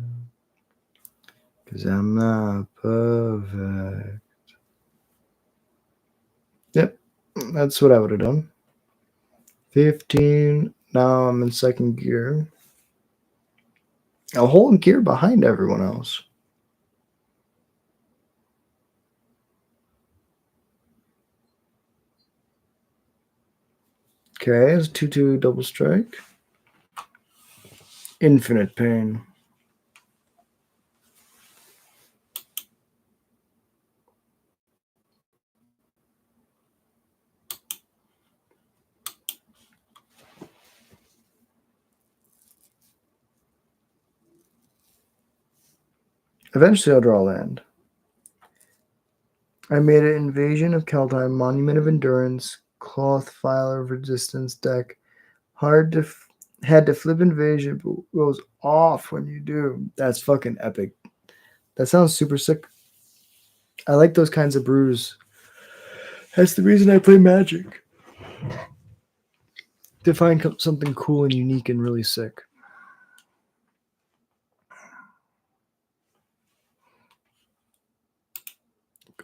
Cause I'm not perfect. Yep, that's what I would have done. 15. Now I'm in second gear. A whole gear behind everyone else. Okay, it's 2/2 double strike. Infinite pain. Eventually I'll draw land. I made an Invasion of Kaldheim, Monument of Endurance, Cloth Filer Resistance deck. Had to flip Invasion, but goes off when you do. That's fucking epic. That sounds super sick. I like those kinds of brews. That's the reason I play Magic. To find something cool and unique and really sick.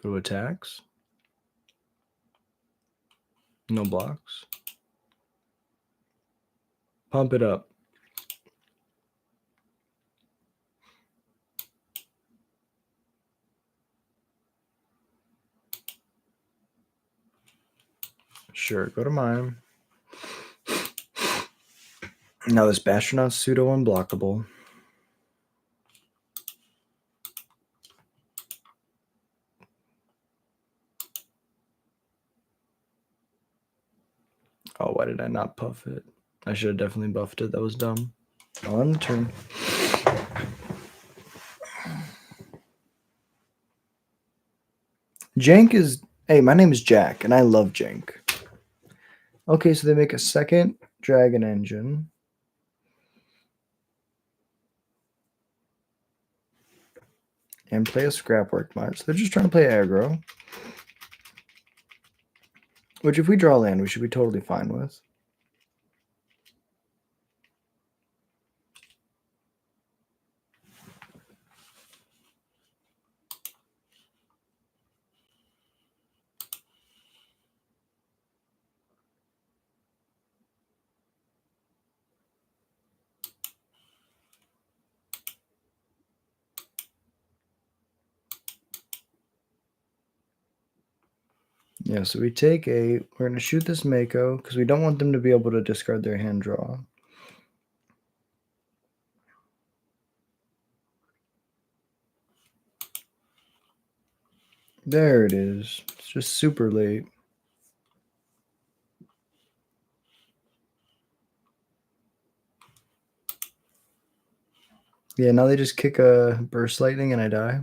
Go to attacks. No blocks. Pump it up. Sure, go to mine. Now this Bastronaut's pseudo unblockable. Oh, why did I not puff it? I should have definitely buffed it. That was dumb. I'll end the turn. Jank is... Hey, my name is Jack, and I love Jank. Okay, so they make a second Dragon Engine. And play a Scrapwork Mart. So they're just trying to play aggro. Which, if we draw land, we should be totally fine with. Yeah, so we take a... We're going to shoot this Mako, because we don't want them to be able to discard their hand draw. There it is. It's just super late. Yeah, now they just kick a Burst Lightning and I die.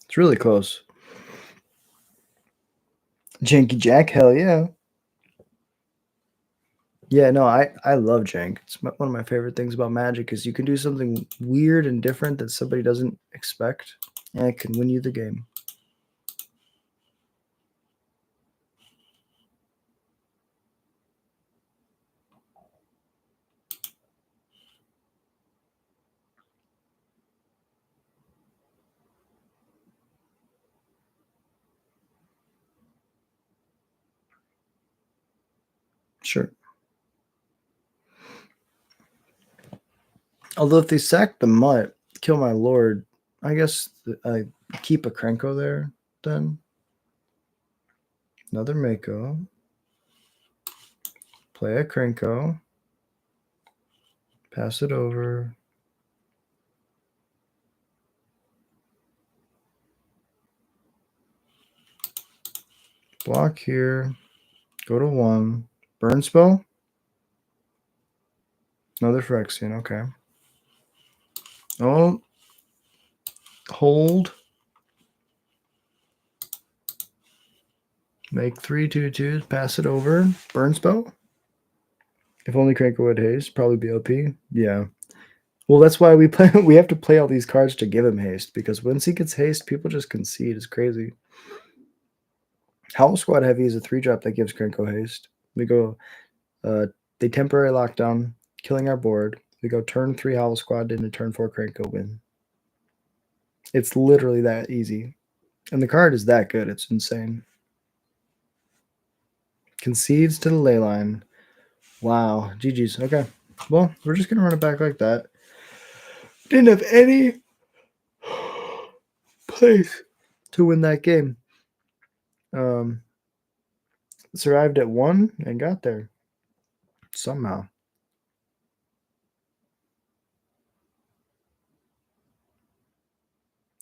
It's really close. Janky Jack, hell yeah. Yeah, no, I love Jank. It's one of my favorite things about Magic is you can do something weird and different that somebody doesn't expect, and it can win you the game. Sure. Although if they sack the Mutt, kill my Lord, I guess I keep a Krenko there then. Another Mako. Play a Krenko. Pass it over. Block here. Go to 1. Burn spell. Another Phyrexian, okay. Oh. Hold. Make 3 2/2s, pass it over. Burn spell. If only Cranko would haste, probably BOP. Yeah. Well, that's why we play. We have to play all these cards to give him haste, because once he gets haste, people just concede. It's crazy. Howl Squad Heavy is a 3-drop that gives Cranko haste. We go, they temporary lockdown, killing our board. We go turn 3 Howl Squad into turn 4 Cranko win. It's literally that easy. And the card is that good. It's insane. Concedes to the ley line. Wow. GG's. Okay. Well, we're just going to run it back like that. Didn't have any place to win that game. Survived at 1 and got there. Somehow.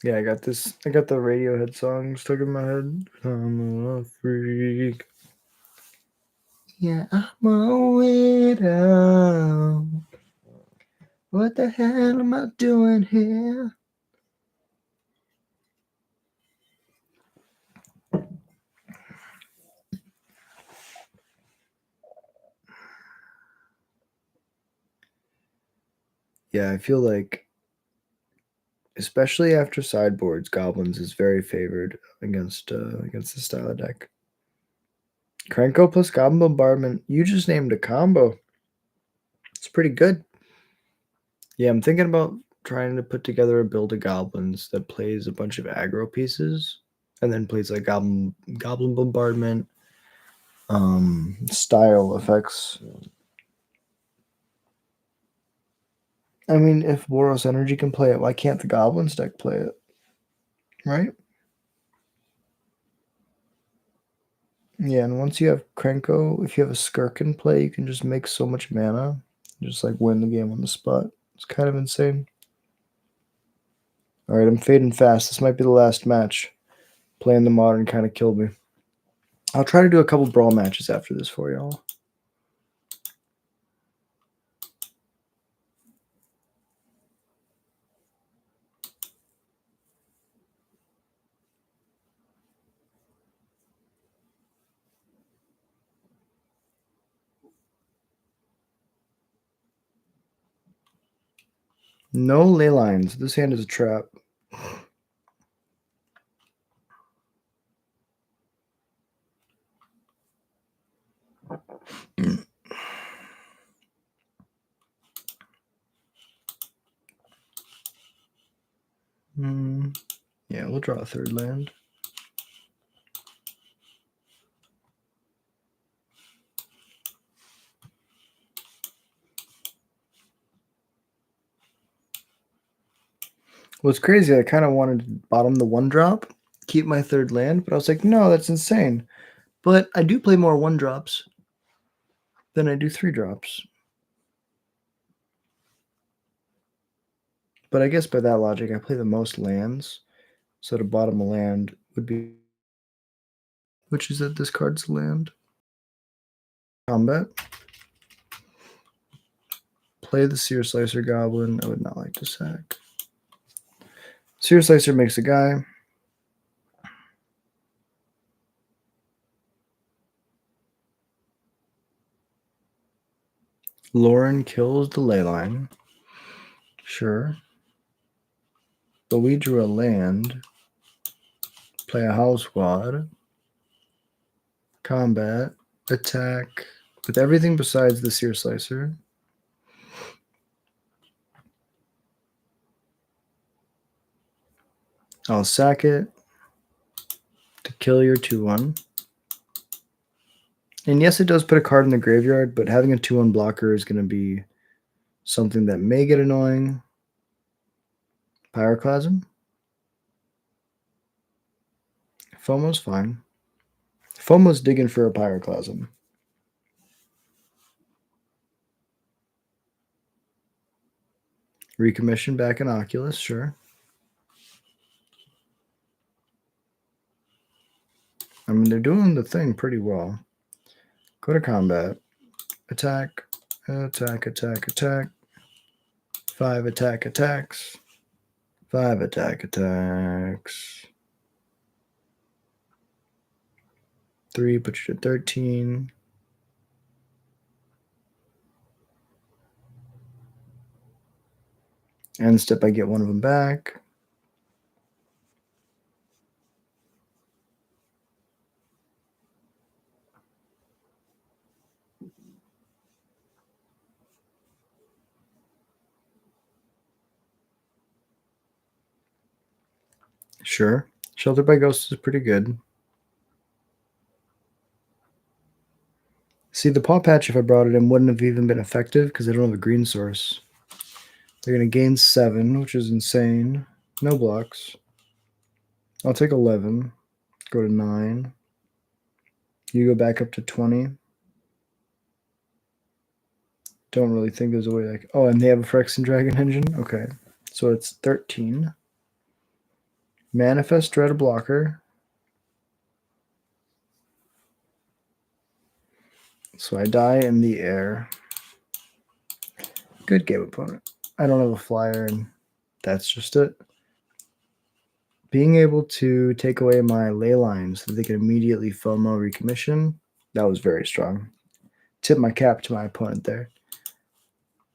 Yeah, I got this. I got the Radiohead song stuck in my head. I'm a freak. Yeah, I'm a widow. What the hell am I doing here? Yeah, I feel like, especially after sideboards, Goblins is very favored against the style of deck. Cranko plus Goblin Bombardment. You just named a combo. It's pretty good. Yeah, I'm thinking about trying to put together a build of Goblins that plays a bunch of aggro pieces and then plays like Goblin Bombardment style effects. I mean, if Boros Energy can play it, why can't the Goblins deck play it? Right? Yeah, and once you have Krenko, if you have a Skirk in play, you can just make so much mana. Just like win the game on the spot. It's kind of insane. Alright, I'm fading fast. This might be the last match. Playing the Modern kind of killed me. I'll try to do a couple Brawl matches after this for y'all. No ley lines. This hand is a trap. Yeah, we'll draw a third land. What's crazy, I kind of wanted to bottom the 1-drop, keep my third land, but I was like, no, that's insane. But I do play more 1-drops than I do 3-drops. But I guess by that logic, I play the most lands. So to bottom a land would be, which is that this card's land. Combat. Play the Seer Slicer Goblin. I would not like to sack. Seer Slicer makes a guy. Lauren kills the ley line. Sure. But we drew a land. Play a house squad. Combat. Attack. With everything besides the Seer Slicer. I'll sack it to kill your 2/1. And yes, it does put a card in the graveyard, but having a 2/1 blocker is going to be something that may get annoying. Pyroclasm. FOMO's fine. FOMO's digging for a Pyroclasm. Recommission back in Oculus, sure. I mean, they're doing the thing pretty well. Go to combat. Attack. Attack, attack, attack. 5 attack attacks. 5 attack attacks. 3, put you to 13. End step, I get one of them back. Sure. Shelter by Ghost is pretty good. See, the Paw Patch, if I brought it in, wouldn't have even been effective because they don't have a green source. They're going to gain 7, which is insane. No blocks. I'll take 11. Go to 9. You go back up to 20. Don't really think there's a way like... Oh, and they have a Phyrexian Dragon engine? Okay. So it's 13. Manifest Dread a blocker. So I die in the air. Good game, opponent. I don't have a flyer, and that's just it. Being able to take away my ley lines so that they can immediately FOMO recommission, that was very strong. Tip my cap to my opponent there.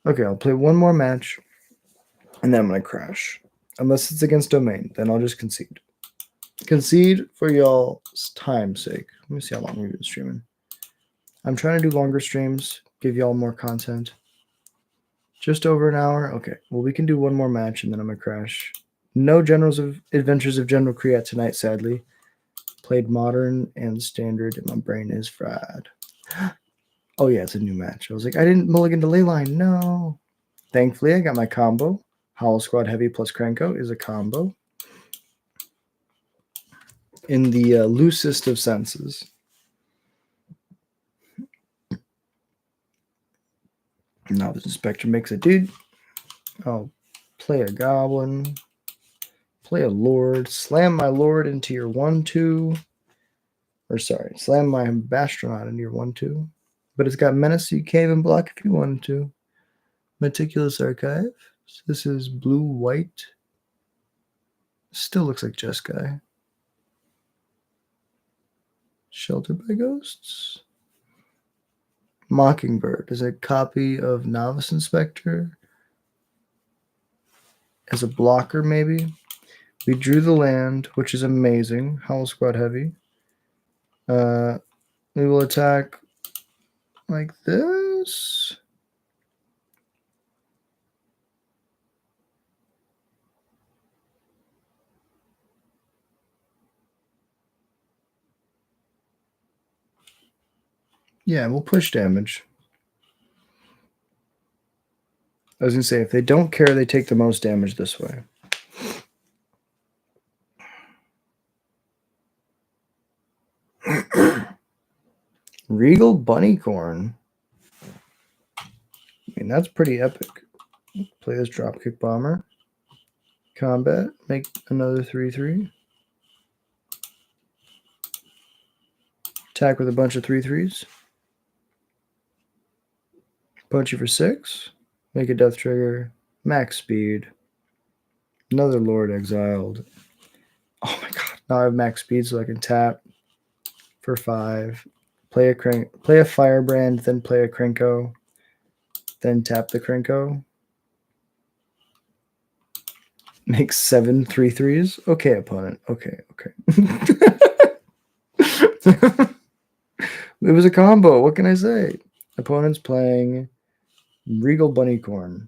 Okay, I'll play one more match, and then I'm going to crash. Unless it's against Domain, then I'll just concede. Concede for y'all's time's sake. Let me see how long we've been streaming. I'm trying to do longer streams, give y'all more content. Just over an hour? Okay, well, we can do one more match, and then I'm going to crash. No Adventures of General Kriat tonight, sadly. Played Modern and Standard, and my brain is fried. Oh, yeah, it's a new match. I was like, I didn't mulligan to Leyline. No. Thankfully, I got my combo. Howl Squad Heavy plus Krenko is a combo. In the loosest of senses. Now the Inspector makes a dude. I'll play a Goblin. Play a Lord. Slam my Lord into your 1-2. Or sorry, slam my Bastronaut into your 1-2. But it's got Menace, so you can't even block if you wanted to. Meticulous Archive. So this is blue-white. Still looks like Jeskai. Shelter by Ghosts. Mockingbird is a copy of Novice Inspector. As a blocker, maybe. We drew the land, which is amazing. Howl Squad Heavy. We will attack like this. Yeah, we'll push damage. I was going to say, if they don't care, they take the most damage this way. Regal Bunnycorn. I mean, that's pretty epic. Play this Dropkick Bomber. Combat. Make another 3/3. Attack with a bunch of 3/3s. Punch you for 6. Make a death trigger. Max speed. Another Lord exiled. Oh my god. Now I have max speed so I can tap for 5. Play a Firebrand, then play a Krenko. Then tap the Krenko. Make 7 3/3s. Okay, opponent. Okay. It was a combo. What can I say? Opponent's playing Regal Bunnycorn.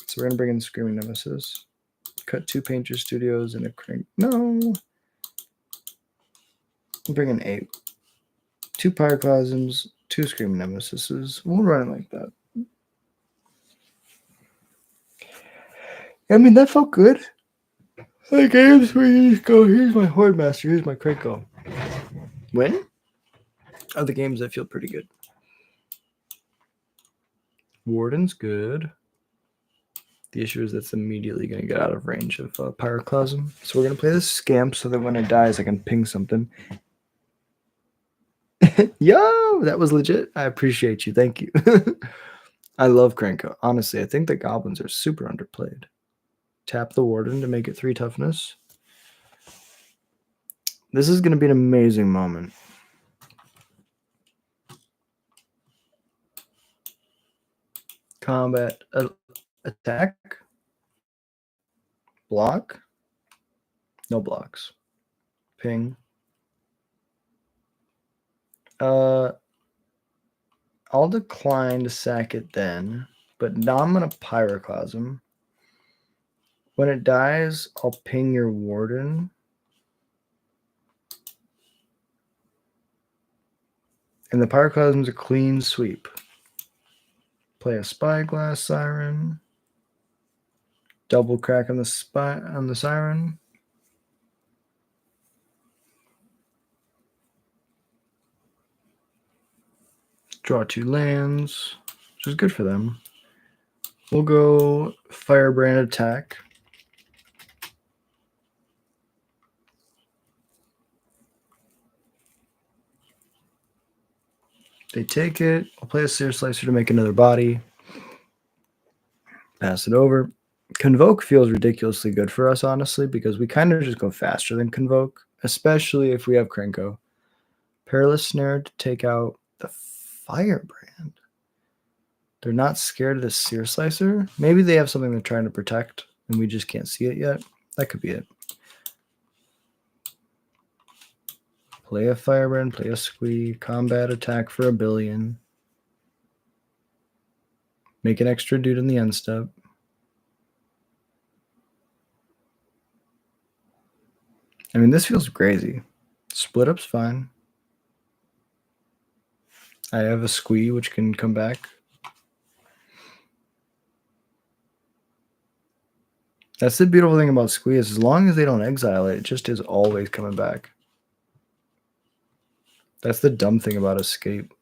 So we're going to bring in Screaming Nemesis. Cut 2 Painter Studios and a Crank. No. Bring in 8. 2 Pyroclasms, 2 Screaming Nemesises. We'll run it like that. I mean, that felt good. Like games where you just go, here's my Horde Master, here's my Krenko. Win? Are the games that feel pretty good. Warden's good. The issue is that's immediately going to get out of range of Pyroclasm. So we're going to play this Scamp so that when it dies, I can ping something. Yo, that was legit. I appreciate you. Thank you. I love Krenko. Honestly, I think the Goblins are super underplayed. Tap the Warden to make it 3 toughness. This is going to be an amazing moment. combat attack. Block. No blocks. Ping. I'll decline to sack it then, but now I'm going to Pyroclasm. When it dies, I'll ping your Warden. And the Pyroclasm's a clean sweep. Play a Spyglass Siren. Double crack on the Siren. Draw 2 lands, which is good for them. We'll go Firebrand attack. They take it. I'll play a Seer Slicer to make another body. Pass it over. Convoke feels ridiculously good for us, honestly, because we kind of just go faster than Convoke, especially if we have Krenko. Perilous Snare to take out the Firebrand. They're not scared of the Seer Slicer. Maybe they have something they're trying to protect, and we just can't see it yet. That could be it. Play a Firebrand, play a Squee, combat attack for 1 billion. Make an extra dude in the end step. I mean, this feels crazy. Split up's fine. I have a Squee, which can come back. That's the beautiful thing about Squee is as long as they don't exile it, it just is always coming back. That's the dumb thing about Escape.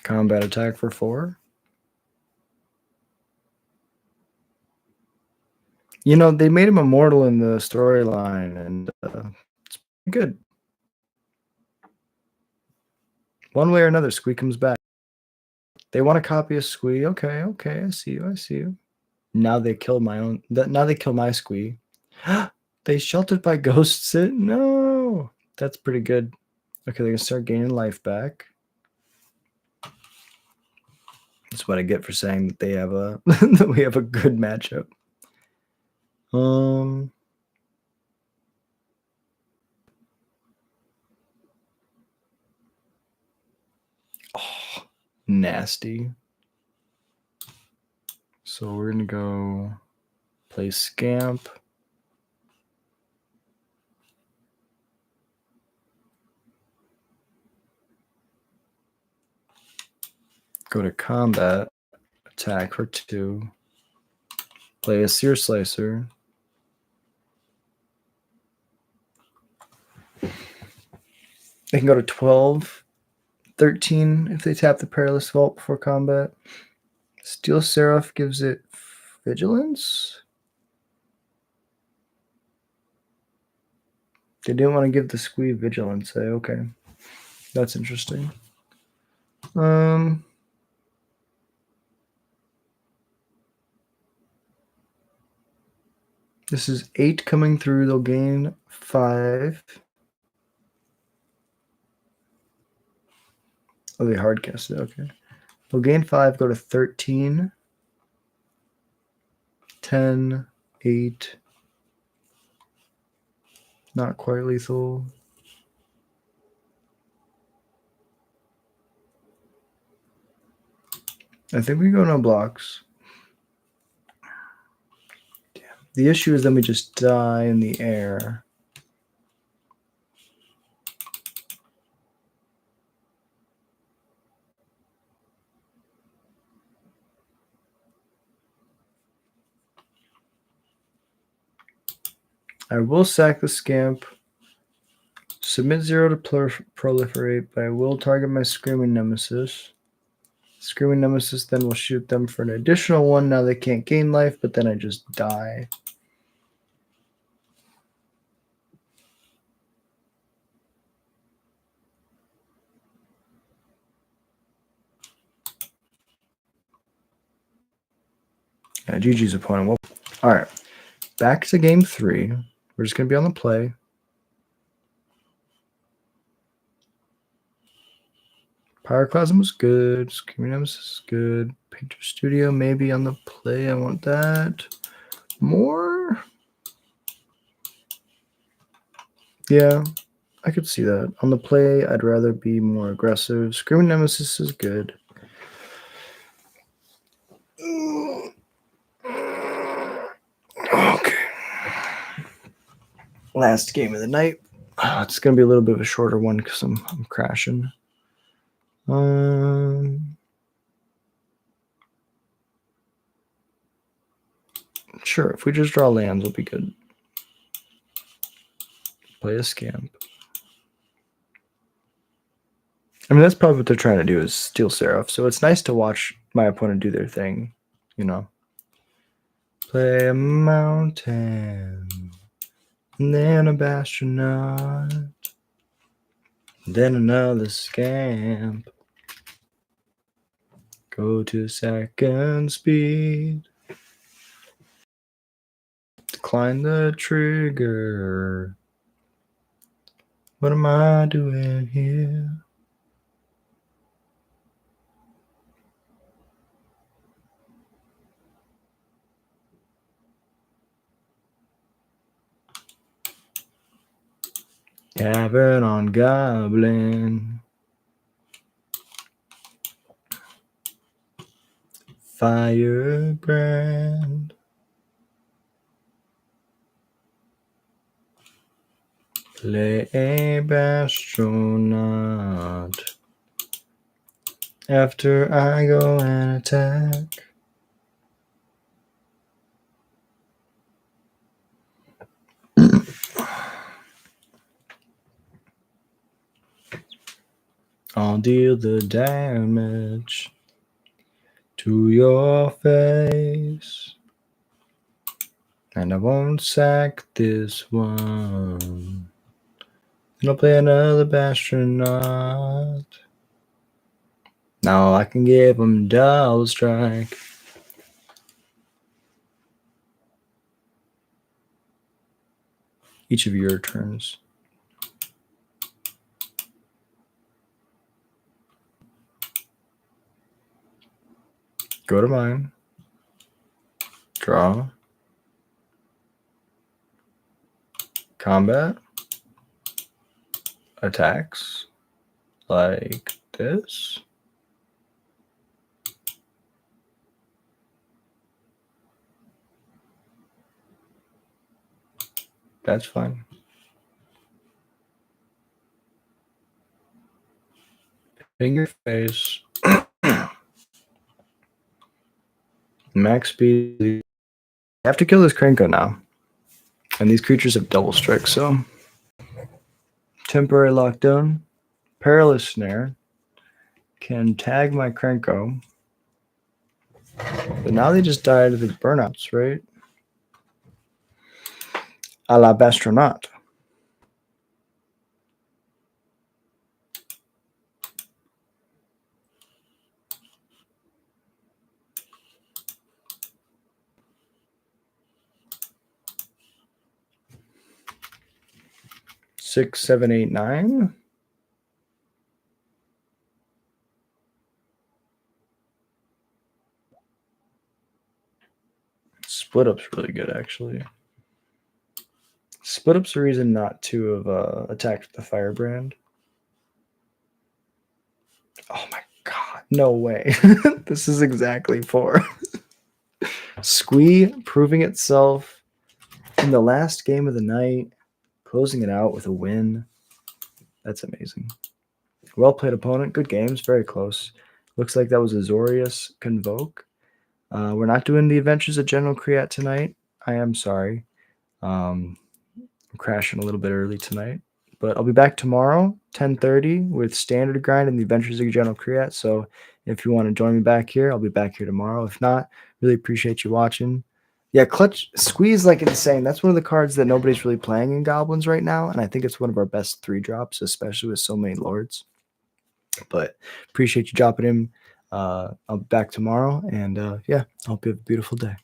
Combat attack for 4. You know, they made him immortal in the storyline, and it's good. One way or another, Squee comes back. They want to copy a Squee. Okay, I see you. Now they killed my own. Now they kill my Squee. They sheltered by ghosts it? No. That's pretty good. Okay, they can start gaining life back. That's what I get for saying that they have a that we have a good matchup. Oh, nasty. So we're gonna go play Scamp. Go to combat, attack for 2. Play a Seer Slicer. They can go to 12, 13 if they tap the Perilous Vault before combat. Steel Seraph gives it Vigilance. They didn't want to give the Squee Vigilance, eh? Okay. That's interesting. This is 8 coming through. They'll gain 5. Oh, they hard cast it. Okay. They'll gain 5, go to 13. 10, 8. Not quite lethal. I think we go no blocks. Damn. The issue is then we just die in the air. I will sack the Scamp. Submit 0 to proliferate, but I will target my Screaming Nemesis. Screaming Nemesis then will shoot them for an additional 1. Now they can't gain life, but then I just die. Yeah, GG's opponent. Well, all right. Back to game 3. We're just going to be on the play. Pyroclasm was good. Screaming Nemesis is good. Painter Studio maybe on the play. I want that more. Yeah, I could see that. On the play, I'd rather be more aggressive. Screaming Nemesis is good. Okay. Last game of the night. It's going to be a little bit of a shorter one because I'm crashing. Sure, if we just draw lands, we'll be good. Play a Scamp. I mean, that's probably what they're trying to do is steal Seraph. So it's nice to watch my opponent do their thing, you know. Play a Mountain, and then a Bastronaut, then another Scamp. Go to second speed. Decline the trigger. What am I doing here? Cavern on Goblin. Firebrand. Play a Bastronaut. After I go and attack. I'll deal the damage to your face. And I won't sack this one. And I'll play another Bastronaut. Now I can give him double strike. Each of your turns. Go to mine. Draw. Combat. Attacks. Like this. That's fine. Finger face. Max speed. I have to kill this Krenko now. And these creatures have double strike, so. Temporary lockdown. Perilous snare. Can tag my Krenko. But now they just died of the burnouts, right? A la Bastronaut. Six, seven, eight, nine. Split up's really good, actually. Split up's a reason not to have attacked the Firebrand. Oh my god, no way. This is exactly 4. Squee proving itself in the last game of the night, closing it out with a win. That's amazing. Well played, opponent. Good games. Very close. Looks like that was Azorius Convoke. We're not doing the Adventures of General Kriat tonight. I am sorry. I'm crashing a little bit early tonight. But I'll be back tomorrow, 10:30, with Standard Grind and the Adventures of General Kriat. So if you want to join me back here, I'll be back here tomorrow. If not, really appreciate you watching. Yeah, Clutch Squeeze like insane. That's one of the cards that nobody's really playing in Goblins right now. And I think it's one of our best 3-drops, especially with so many Lords. But appreciate you dropping him. I'll be back tomorrow. And yeah, I hope you have a beautiful day.